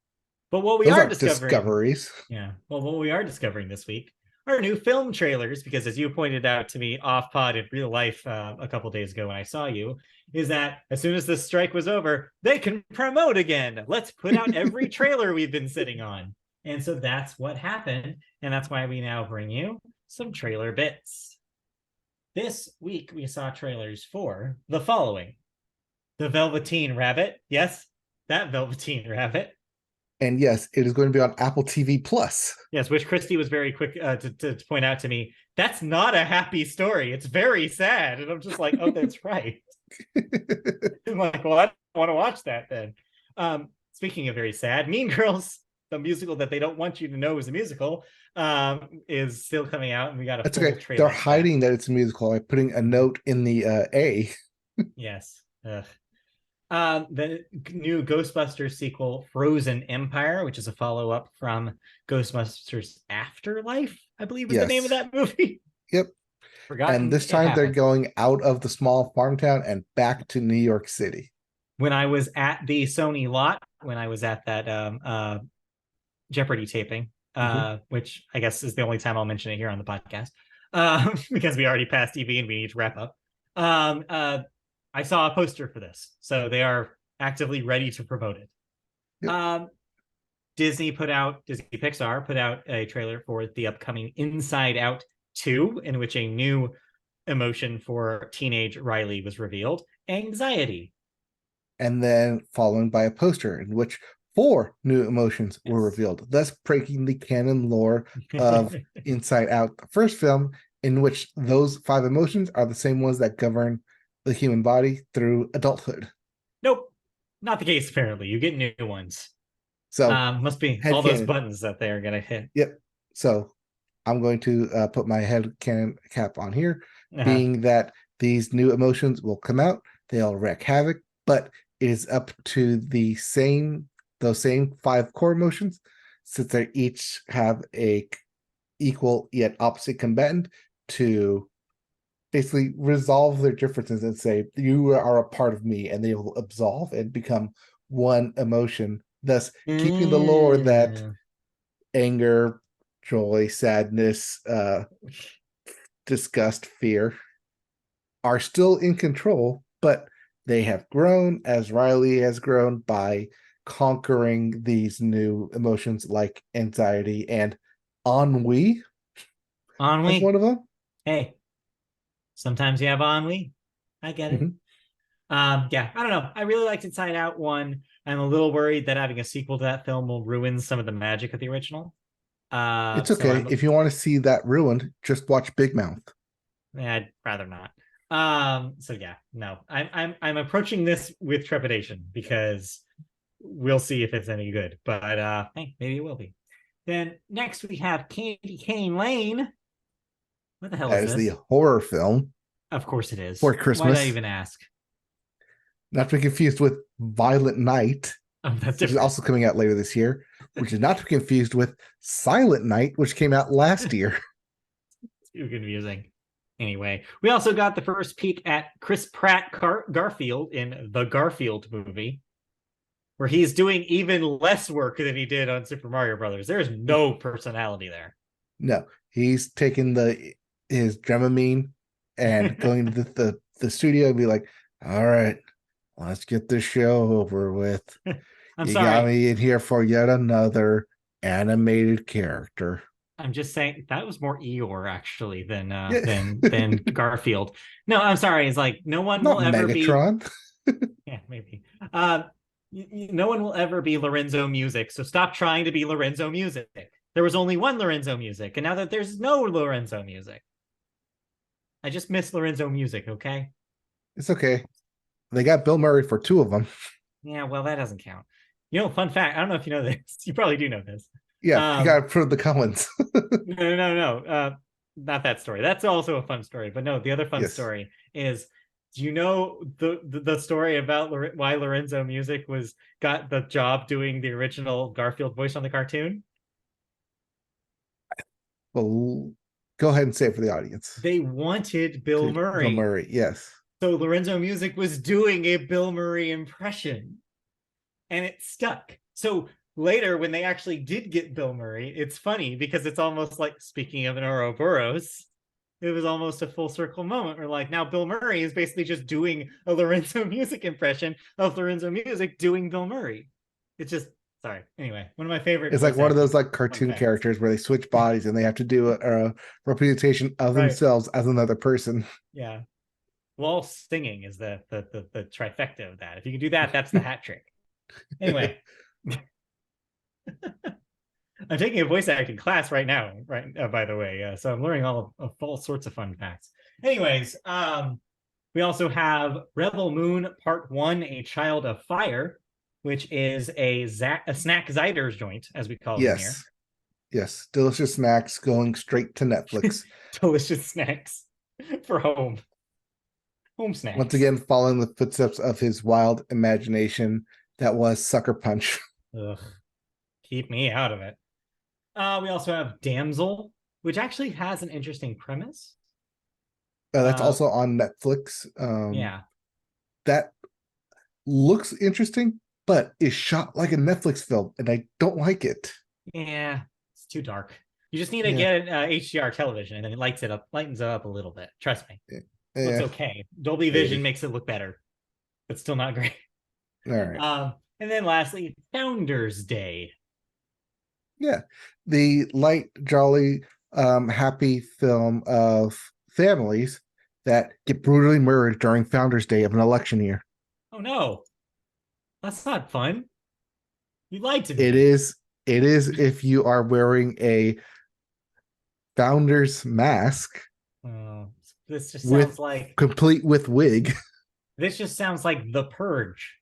But what we Those are aren't discovering, discoveries. yeah. Well, what we are discovering this week are new film trailers, because as you pointed out to me off pod in real life a couple days ago when I saw you, is that as soon as the strike was over, they can promote again. Let's put out every trailer we've been sitting on. And so that's what happened. And that's why we now bring you some trailer bits. This week, we saw trailers for the following: The Velveteen Rabbit. Yes, that Velveteen Rabbit. And yes, it is going to be on Apple TV Plus. Yes, which Christy was very quick to point out to me. That's not a happy story. It's very sad. And I'm just like, oh, that's right. I'm like, well, I don't want to watch that then. Speaking of very sad, Mean Girls, the musical that they don't want you to know is a musical, is still coming out, and we got a full trailer. They're hiding that it's a musical by putting a note in the A. Yes. The new Ghostbusters sequel, Frozen Empire, which is a follow-up from Ghostbusters Afterlife, I believe is the name of that movie. Yep. And this time they're going out of the small farm town and back to New York City. When I was at the Sony lot, when I was at that Jeopardy taping, which I guess is the only time I'll mention it here on the podcast, because we already passed TV and we need to wrap up. I saw a poster for this, so they are actively ready to promote it. Yep. Disney Pixar put out a trailer for the upcoming Inside Out 2, in which a new emotion for teenage Riley was revealed: anxiety. And then following by a poster in which 4 new emotions were revealed, thus breaking the canon lore of Inside Out, the first film, in which those 5 emotions are the same ones that govern the human body through adulthood. Nope, not the case. Apparently, you get new ones. So must be all those buttons that they are going to hit. Yep. So I'm going to put my head canon cap on here, being that these new emotions will come out. They'll wreak havoc, but it is up to those same 5 core emotions, since they each have a equal yet opposite combatant, to basically resolve their differences and say, you are a part of me, and they will absolve and become one emotion, thus keeping the lore that anger, joy, sadness, disgust, fear are still in control, but they have grown as Riley has grown by conquering these new emotions like anxiety and ennui. Ennui as one of them. Hey, sometimes you have ennui. I get it. Yeah, I don't know. I really liked Inside Out 1. I'm a little worried that having a sequel to that film will ruin some of the magic of the original. It's okay. If you want to see that ruined, just watch Big Mouth. Yeah, I'd rather not. So yeah, no. I'm approaching this with trepidation, because we'll see if it's any good. But hey, maybe it will be. Then next we have Candy Cane Lane. What the hell is this? That is the horror film. Of course it is. For Christmas. Why did I even ask? Not to be confused with Violent Night, that's which is also coming out later this year, which is not to be confused with Silent Night, which came out last year. Too confusing. Anyway, we also got the first peek at Chris Pratt Garfield in the Garfield movie, where he's doing even less work than he did on Super Mario Brothers. There's no personality there. No, he's taking his Dramamine and going to the studio and be like, all right, let's get this show over with. I'm you sorry. got me in here for yet another animated character. I'm just saying that was more Eeyore actually than Yeah. than Garfield. No, I'm sorry. It's like no one Not will ever Megatron. be. Yeah, maybe. No one will ever be Lorenzo Music. So stop trying to be Lorenzo Music. There was only one Lorenzo Music, and now that there's no Lorenzo Music, I just miss Lorenzo Music. Okay. It's okay. They got Bill Murray for two of them. Yeah, well, that doesn't count. You know, fun fact. I don't know if you know this. You probably do know this. Yeah, he got it for the Cullens. No. Not that story. That's also a fun story. But no, the other fun story is, do you know the story about why Lorenzo Music got the job doing the original Garfield voice on the cartoon? Well, go ahead and say it for the audience. They wanted Bill Murray. Bill Murray, yes. So Lorenzo Music was doing a Bill Murray impression, and it stuck. So later, when they actually did get Bill Murray, it's funny because it's almost like, speaking of an Ouroboros, it was almost a full circle moment where like now Bill Murray is basically just doing a Lorenzo Music impression of Lorenzo Music doing Bill Murray. It's just, sorry. Anyway, one of my favorite. It's like one of those like cartoon characters where they switch bodies and they have to do a representation of themselves as another person. Yeah. Well, singing is the trifecta of that. If you can do that, that's the hat trick. Anyway. I'm taking a voice acting class right now, by the way. So I'm learning all sorts of fun facts. Anyways, we also have Rebel Moon Part 1, A Child of Fire, which is a snack Ziders joint, as we call them here. Yes, delicious snacks going straight to Netflix. Delicious snacks for home snacks. Once again, following the footsteps of his wild imagination that was Sucker Punch. Ugh. Keep me out of it. We also have Damsel, which actually has an interesting premise. That's also on Netflix. Yeah. That looks interesting, but is shot like a Netflix film, and I don't like it. Yeah, it's too dark. You just need to get HDR television, and then it lightens it up a little bit. Trust me. It looks okay. Dolby Vision makes it look better, but still not great. All right. And then lastly, Founders Day. Yeah, the light, jolly, happy film of families that get brutally murdered during Founders Day of an election year. Oh no, that's not fun. You lied to me. It is if you are wearing a Founders mask. This just sounds like complete with wig. This just sounds like The Purge.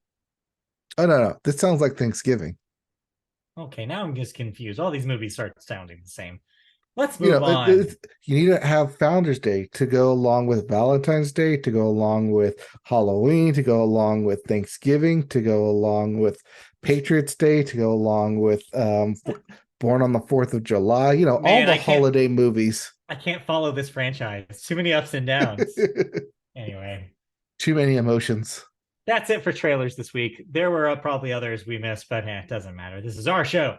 Oh no, this sounds like Thanksgiving. Okay, now I'm just confused. All these movies start sounding the same. Let's move on. You need to have Founders Day to go along with Valentine's Day, to go along with Halloween, to go along with Thanksgiving, to go along with Patriots Day, to go along with Born on the 4th of July. Man, all the holiday movies. I can't follow this franchise. Too many ups and downs. Anyway. Too many emotions. That's it for trailers this week. There were probably others we missed, but it doesn't matter. This is our show.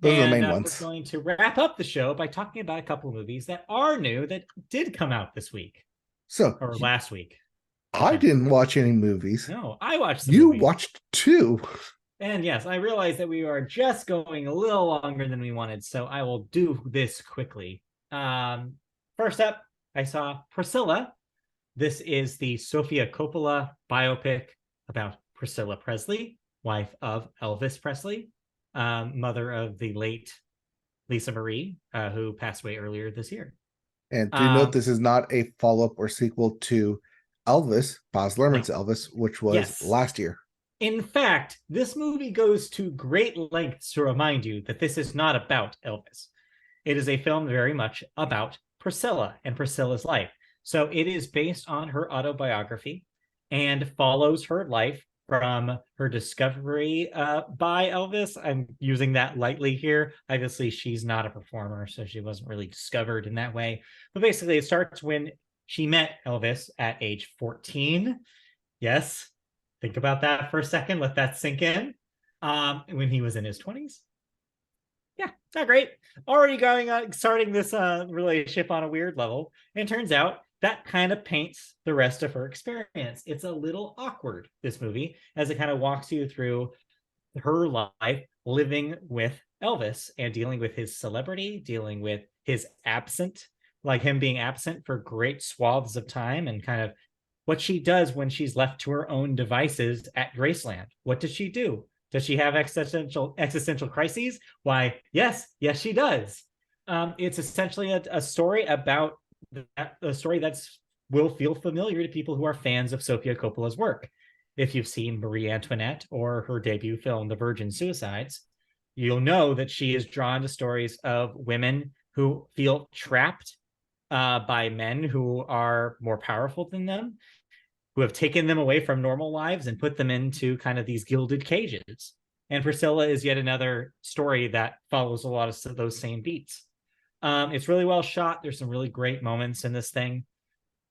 Those are the main ones. We're going to wrap up the show by talking about a couple of movies that are new that did come out this week. Or last week. I didn't watch any movies. No, I watched movies. Watched 2. And yes, I realize that we are just going a little longer than we wanted, so I will do this quickly. First up, I saw Priscilla. This is the Sofia Coppola biopic about Priscilla Presley, wife of Elvis Presley, mother of the late Lisa Marie, who passed away earlier this year. And do note this is not a follow-up or sequel to Elvis, Baz Luhrmann's Elvis, which was last year. In fact, this movie goes to great lengths to remind you that this is not about Elvis. It is a film very much about Priscilla and Priscilla's life. So it is based on her autobiography and follows her life from her discovery by Elvis. I'm using that lightly here. Obviously, she's not a performer, so she wasn't really discovered in that way. But basically, it starts when she met Elvis at age 14. Yes, think about that for a second. Let that sink in. When he was in his 20s. Yeah, not great. Already going starting this relationship on a weird level. And it turns out that kind of paints the rest of her experience. It's a little awkward, this movie, as it kind of walks you through her life living with Elvis and dealing with his celebrity, dealing with his absent, like him being absent for great swaths of time, and kind of what she does when she's left to her own devices at Graceland. What does she do? Does she have existential crises? Why, yes, she does. It's essentially a story about a story that's will feel familiar to people who are fans of Sofia Coppola's work. If you've seen Marie Antoinette or her debut film, The Virgin Suicides, you'll know that she is drawn to stories of women who feel trapped by men who are more powerful than them, who have taken them away from normal lives and put them into kind of these gilded cages. And Priscilla is yet another story that follows a lot of those same beats. It's really well shot. There's some really great moments in this thing.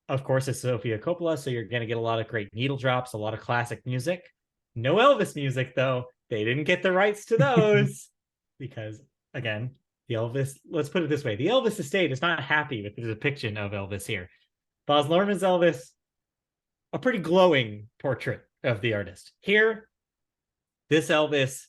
Of course, it's Sofia Coppola, so you're going to get a lot of great needle drops, a lot of classic music. No Elvis music, though. They didn't get the rights to those because, again, let's put it this way. The Elvis estate is not happy with the depiction of Elvis here. Baz Luhrmann's Elvis, a pretty glowing portrait of the artist. Here, this Elvis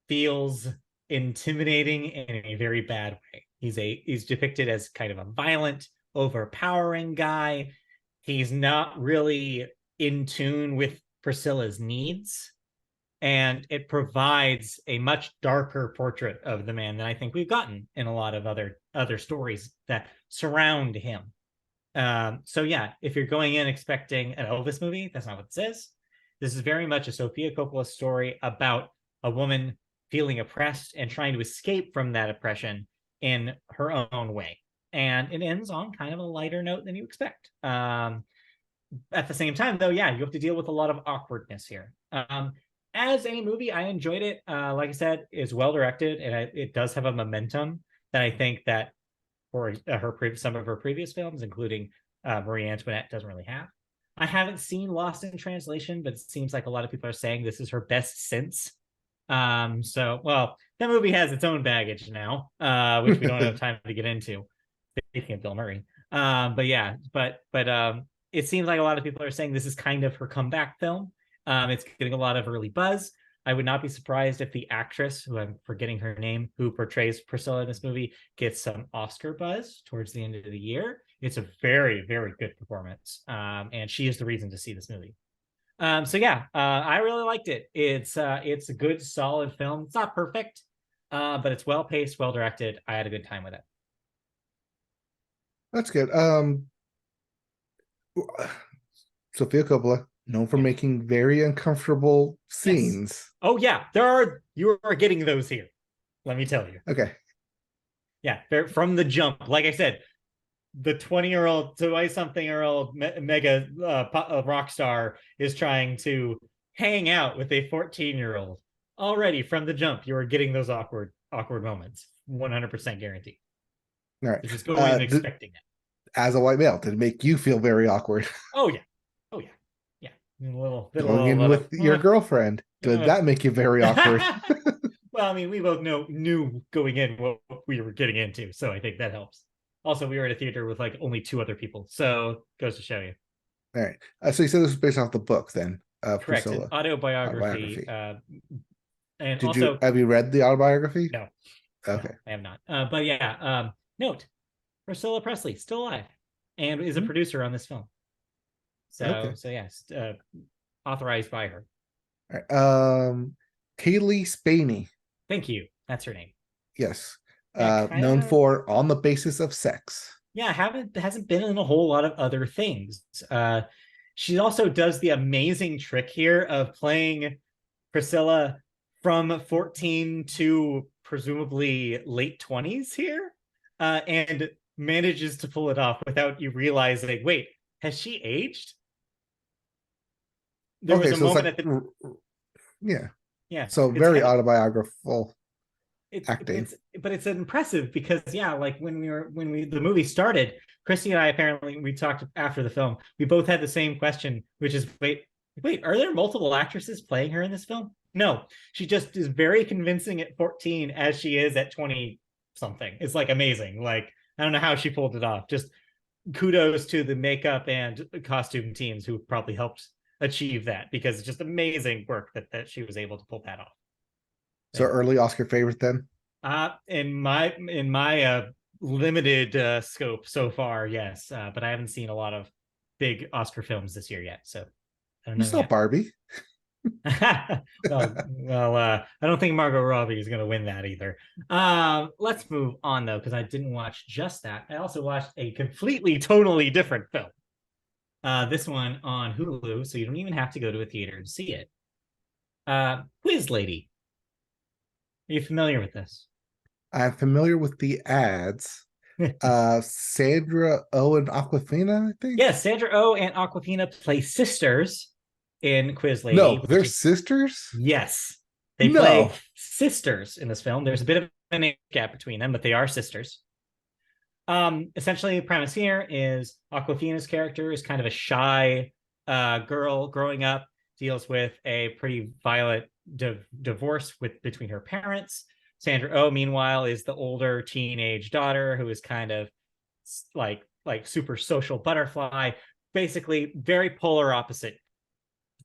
feels intimidating in a very bad way. He's depicted as kind of a violent, overpowering guy. He's not really in tune with Priscilla's needs. And it provides a much darker portrait of the man than I think we've gotten in a lot of other stories that surround him. So yeah, if you're going in expecting an Elvis movie, that's not what this is. This is very much a Sofia Coppola story about a woman feeling oppressed and trying to escape from that oppression in her own way. And it ends on kind of a lighter note than you expect. At the same time, though, yeah, you have to deal with a lot of awkwardness here. As a movie, I enjoyed it. Like I said, it's well directed, and it does have a momentum that I think that for some of her previous films, including Marie Antoinette, doesn't really have. I haven't seen Lost in Translation, but it seems like a lot of people are saying this is her best since. So, well, that movie has its own baggage now, which we don't have time to get into. Speaking of Bill Murray, but yeah, but it seems like a lot of people are saying this is kind of her comeback film. It's getting a lot of early buzz. I would not be surprised if the actress, who I'm forgetting her name, who portrays Priscilla in this movie, gets some Oscar buzz towards the end of the year. It's a very, very good performance, and she is the reason to see this movie. So yeah, I really liked it. It's a good, solid film. It's not perfect, but it's well paced, well directed. I had a good time with it. That's good. Sofia Coppola, known for making very uncomfortable scenes. Yes. Oh yeah, you are getting those here. Let me tell you. Okay. Yeah, from the jump. Like I said, the 20-year-old to 20-something-year-old mega rock star is trying to hang out with a 14-year-old. Already from the jump, you are getting those awkward moments. 100% guaranteed. All right. Just going in expecting it. As a white male, did it make you feel very awkward? Oh yeah. Yeah. Going in with your girlfriend, did that make you very awkward? Well, I mean, we both knew going in what we were getting into, so I think that helps. Also, we were at a theater with like only 2 other people, so goes to show you. All right. So you said this was based off the book, then? Correct. Priscilla. An autobiography. And have you read the autobiography? No. Okay. No, I have not. But yeah, note, Priscilla Presley, still alive, and is a producer on this film. So yes, authorized by her. All right. Kaylee Spaney. Thank you. That's her name. Yes. Known for On the Basis of Sex. Yeah, hasn't been in a whole lot of other things. She also does the amazing trick here of playing Priscilla from 14 to presumably late 20s here, and manages to pull it off without you realizing, wait, has she aged? there was Okay, a so it's moment like at the yeah. yeah, So it's very kind of autobiographical it's acting. but it's impressive because yeah, like when we the movie started, Christy and I apparently we talked after the film. We both had the same question, which is wait, are there multiple actresses playing her in this film? No, she just is very convincing at 14 as she is at 20 something. It's like amazing. Like I don't know how she pulled it off. Just kudos to the makeup and costume teams who probably helped achieve that because it's just amazing work that she was able to pull that off. So early Oscar favorite then? In my limited scope so far, yes, but I haven't seen a lot of big Oscar films this year yet, so I don't You know saw yet. Barbie. I don't think Margot Robbie is going to win that either. Let's move on though, because I didn't watch just that. I also watched a completely, totally different film. This one on Hulu, so you don't even have to go to a theater to see it. Quiz Lady. Are you familiar with this? I'm familiar with the ads. Sandra Owen Aquafina, I think. Yes, Sandra Oh and Aquafina play sisters in Quiz Lady, No, which they're is sisters. yes, they play No. sisters in this film. There's a bit of an age gap between them, but they are sisters. Essentially, the premise here is Aquafina's character is kind of a shy girl growing up, deals with a pretty violent divorce between her parents. Sandra Oh, meanwhile, is the older teenage daughter who is kind of like super social butterfly. Basically, very polar opposite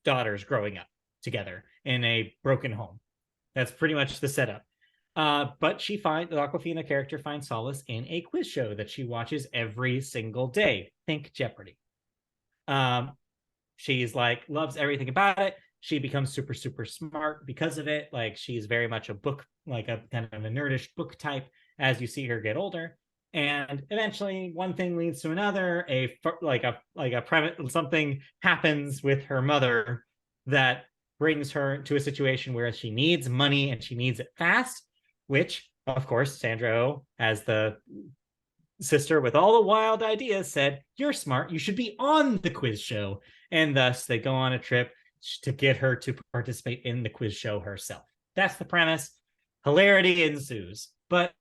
daughters growing up together in a broken home. That's pretty much the setup. But the Aquafina character finds solace in a quiz show that she watches every single day. Think Jeopardy. Um, she's like loves everything about it. She becomes super super smart because of it. Like she's very much a book, like a kind of a nerdish book type as you see her get older. And eventually, one thing leads to another. A premise, something happens with her mother that brings her to a situation where she needs money and she needs it fast. Which, of course, Sandra Oh, as the sister with all the wild ideas, said, "You're smart. You should be on the quiz show." And thus, they go on a trip to get her to participate in the quiz show herself. That's the premise. Hilarity ensues, but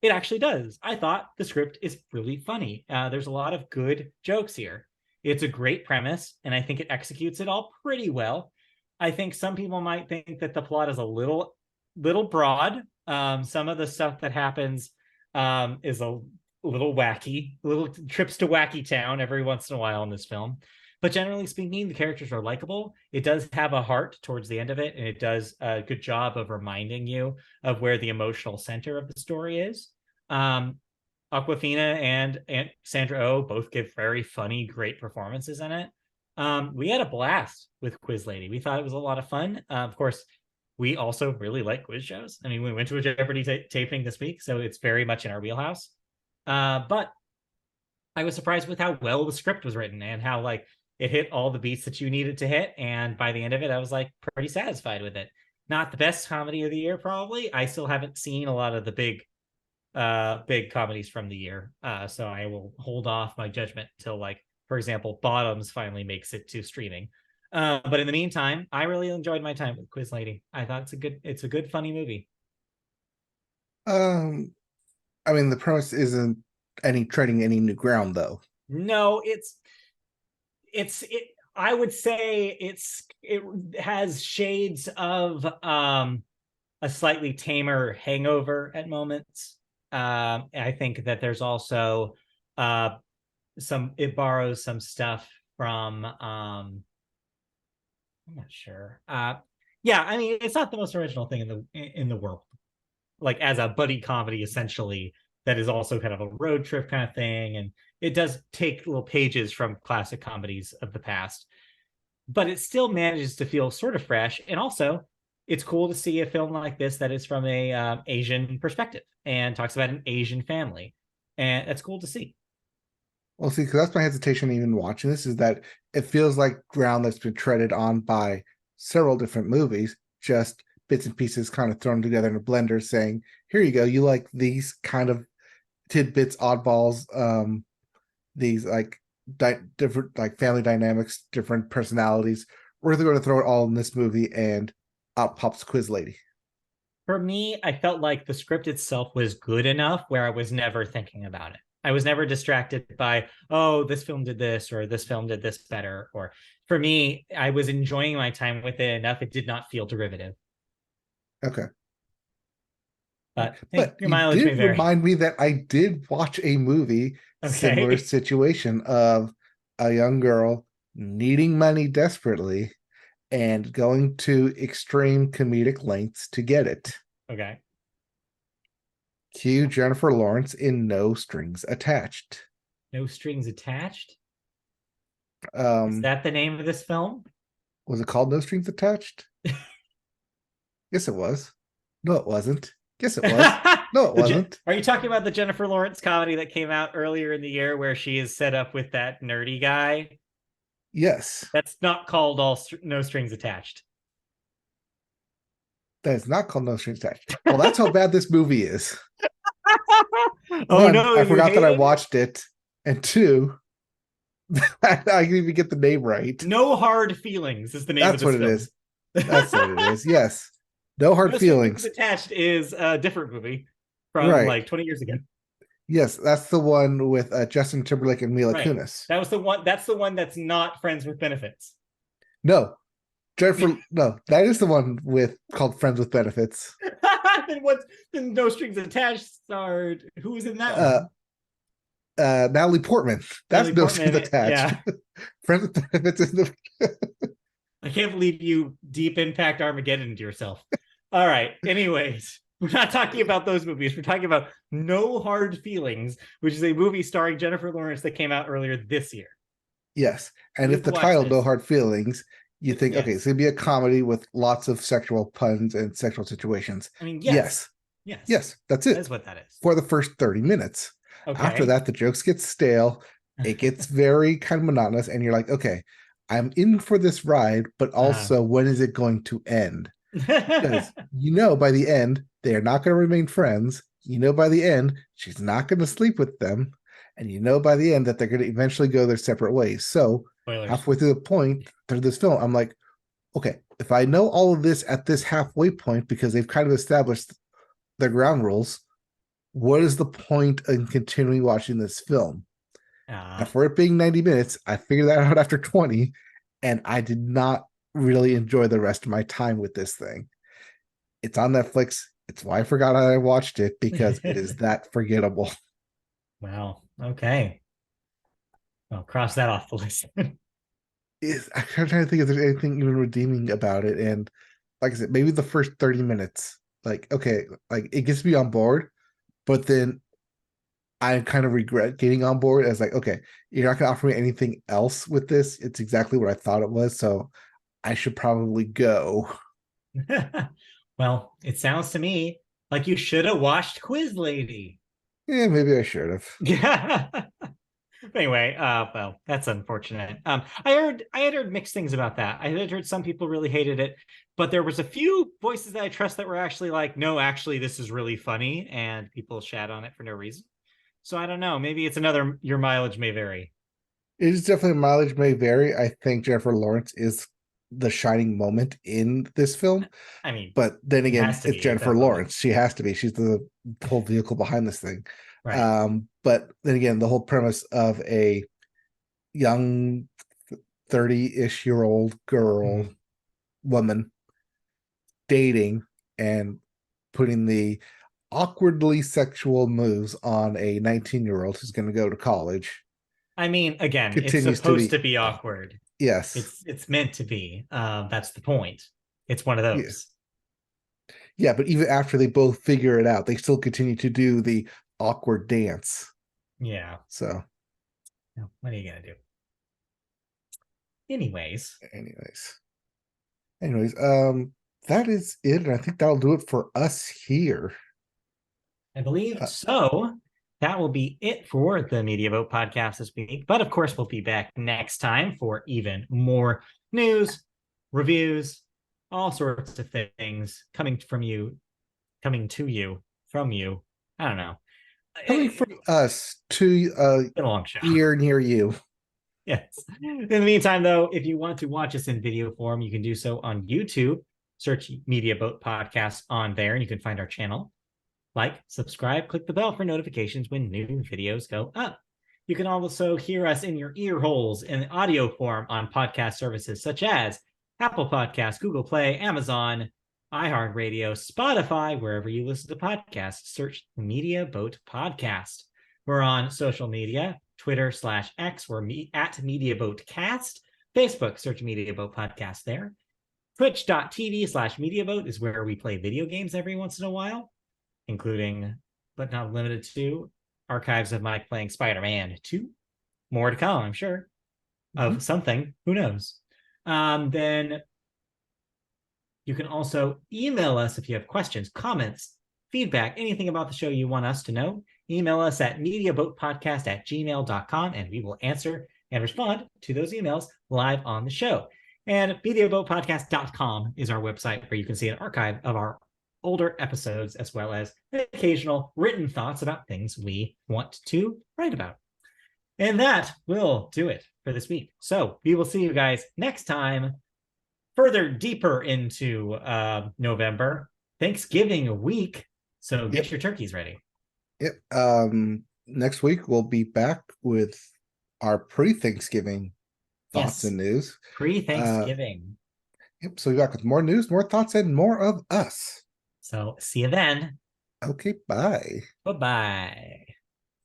it actually does. I thought the script is really funny. There's a lot of good jokes here. It's a great premise, and I think it executes it all pretty well. I think some people might think that the plot is a little broad. Some of the stuff that happens is a little wacky, little trips to wacky town every once in a while in this film. But generally speaking, the characters are likable. It does have a heart towards the end of it, and it does a good job of reminding you of where the emotional center of the story is. Um, Aquafina and Sandra Oh both give very funny, great performances in it. We had a blast with Quiz Lady. We thought it was a lot of fun. Of course, we also really like quiz shows. I mean, we went to a Jeopardy taping this week, so it's very much in our wheelhouse. But I was surprised with how well the script was written and how like it hit all the beats that you needed to hit. And by the end of it, I was like pretty satisfied with it. Not the best comedy of the year, probably. I still haven't seen a lot of the big comedies from the year. So I will hold off my judgment till like, for example, Bottoms finally makes it to streaming. But in the meantime, I really enjoyed my time with Quiz Lady. I thought it's a good, funny movie. Um, I mean the premise isn't any treading any new ground though. No, it. I would say it has shades of a slightly tamer Hangover at moments. I think that there's also uh, it borrows some stuff from I'm not sure. Yeah, I mean it's not the most original thing in the world. Like as a buddy comedy, essentially, that is also kind of a road trip kind of thing, and it does take little pages from classic comedies of the past, but it still manages to feel sort of fresh. And also, it's cool to see a film like this that is from a Asian perspective and talks about an Asian family, and that's cool to see. Well, see, because that's my hesitation even watching this is that it feels like ground that's been treaded on by several different movies, just bits and pieces kind of thrown together in a blender, saying, "Here you go. You like these kind of tidbits, oddballs, these like different like family dynamics, different personalities. we're going to throw it all in this movie, and out pops Quiz Lady. For me, I felt like the script itself was good enough where I was never thinking about it. I was never distracted by, oh, this film did this or this film did this better. Or for me, I was enjoying my time with it enough. It did not feel derivative. Okay. But hey, But your you mileage may did vary. remind me that I did watch a movie, similar Okay. situation of a young girl needing money desperately and going to extreme comedic lengths to get it. Okay. Cue Jennifer Lawrence in No Strings Attached. No strings attached. Is Um, that the name of this film? was it called No Strings Attached? Yes, it was. No, it wasn't. Yes, it was. No, it wasn't. Are you talking about the Jennifer Lawrence comedy that came out earlier in the year where she is set up with that nerdy guy? Yes, That's not called No Strings Attached. that is not called No Strings Attached. Well, that's how bad this movie is. Oh One, no, I you forgot that hate I it? watched it, and two, I can even get the name right. No Hard Feelings is the name of That's what this it film. is. That's what it is. Yes. No hard No Strings feelings. Attached is a different movie from Right. like 20 years ago. Yes, that's the one with Justin Timberlake and Mila Right. Kunis. That was the one. That's the one that's not Friends with Benefits. No, Jennifer. No, that is the one with called Friends with Benefits. Then what's then No Strings Attached starred? Who was in that Uh, one? Natalie Portman. That's Natalie No Strings Portman. Attached. Yeah. Friends with Benefits is the. I can't believe you deep impact Armageddon to yourself. All right. Anyways, we're not talking about those movies. We're talking about No Hard Feelings, which is a movie starring Jennifer Lawrence that came out earlier this year. Yes, and if You've the watched title "No this. Hard Feelings," you think, okay, it's Yes. gonna be a comedy with lots of sexual puns and sexual situations. I mean, yes. Yes, Yes. yes, that's That it is what that is. for the first 30 minutes. After Okay. that, the jokes get stale. It gets very kind of monotonous, and you're like, okay, I'm in for this ride, but also when is it going to end? Because by the end, they are not going to remain friends. By the end, she's not going to sleep with them. And by the end that they're going to eventually go their separate ways. So Spoilers. halfway through the point through this film, I'm like, okay, if I know all of this at this halfway point, because they've kind of established their ground rules, what is the point in continuing watching this film? And for it being 90 minutes, I figured that out after 20, and I did not really enjoy the rest of my time with this thing. It's on Netflix. It's why I forgot I watched it, because it is that forgettable. Wow. Okay. Well, cross that off the list. I'm trying to think if there's anything even redeeming about it. And like I said, maybe the first 30 minutes, like, okay, like it gets me on board, but then I kind of regret getting on board as like, okay, you're not gonna offer me anything else with this. It's exactly what I thought it was. So I should probably go. Well, it sounds to me like you should have watched Quiz Lady. Yeah, maybe I should have. Yeah. Anyway, well, that's unfortunate. I had heard mixed things about that. I had heard some people really hated it, but there was a few voices that I trust that were actually like, no, actually, this is really funny, and people shat on it for no reason. So I don't know. Maybe it's another your mileage may vary. It is definitely mileage may vary. I think Jennifer Lawrence is the shining moment in this film. I mean, But then it again, has to it's be at Jennifer that moment. Lawrence. She has to be. She's the whole vehicle behind this thing. Right. But then again, the whole premise of a young 30-ish year old girl, woman dating and putting the awkwardly sexual moves on a 19-year-old who's going to go to college I mean, again, it's continues to supposed be to be awkward. awkward. Yes. It's meant to be. That's the point. It's one of Yeah. those. Yeah, but even after they both figure it out, they still continue to do the awkward dance. Yeah. So, What are you gonna do? Anyways, anyways, that is it, and I think that'll do it for us here. I believe Uh, so. That will be it for the Media Vote podcast this week. But of course, we'll be back next time for even more news, reviews, all sorts of things coming from you, coming to you, from you. I don't know. Coming from us to It's been a long show. ear near you. Yes. In the meantime, though, if you want to watch us in video form, you can do so on YouTube. Search Media Boat Podcast on there, and you can find our channel. Like, subscribe, click the bell for notifications when new videos go up. You can also hear us in your ear holes in audio form on podcast services such as Apple Podcasts, Google Play, Amazon, iHeartRadio, Spotify, wherever you listen to podcasts. Search Media Boat Podcast. We're on social media, Twitter/X, we're at MediaBoatCast. Facebook, search Media Boat Podcast there. Twitch.tv/MediaBoat is where we play video games every once in a while, including, but not limited to, archives of Mike playing Spider-Man 2. More to come, I'm sure, of something. Who knows? Then you can also email us if you have questions, comments, feedback, anything about the show you want us to know. Email us at mediaboatpodcast@gmail.com, and we will answer and respond to those emails live on the show. And mediaboatpodcast.com is our website where you can see an archive of our older episodes, as well as occasional written thoughts about things we want to write about. And that will do it for this week. So we will see you guys next time, further deeper into November, Thanksgiving week. So get your turkeys ready. Yep. Next week we'll be back with our pre-Thanksgiving thoughts and news. Pre-Thanksgiving. Yep. So we're back with more news, more thoughts, and more of us. So see you then. Okay. Bye. Bye-bye.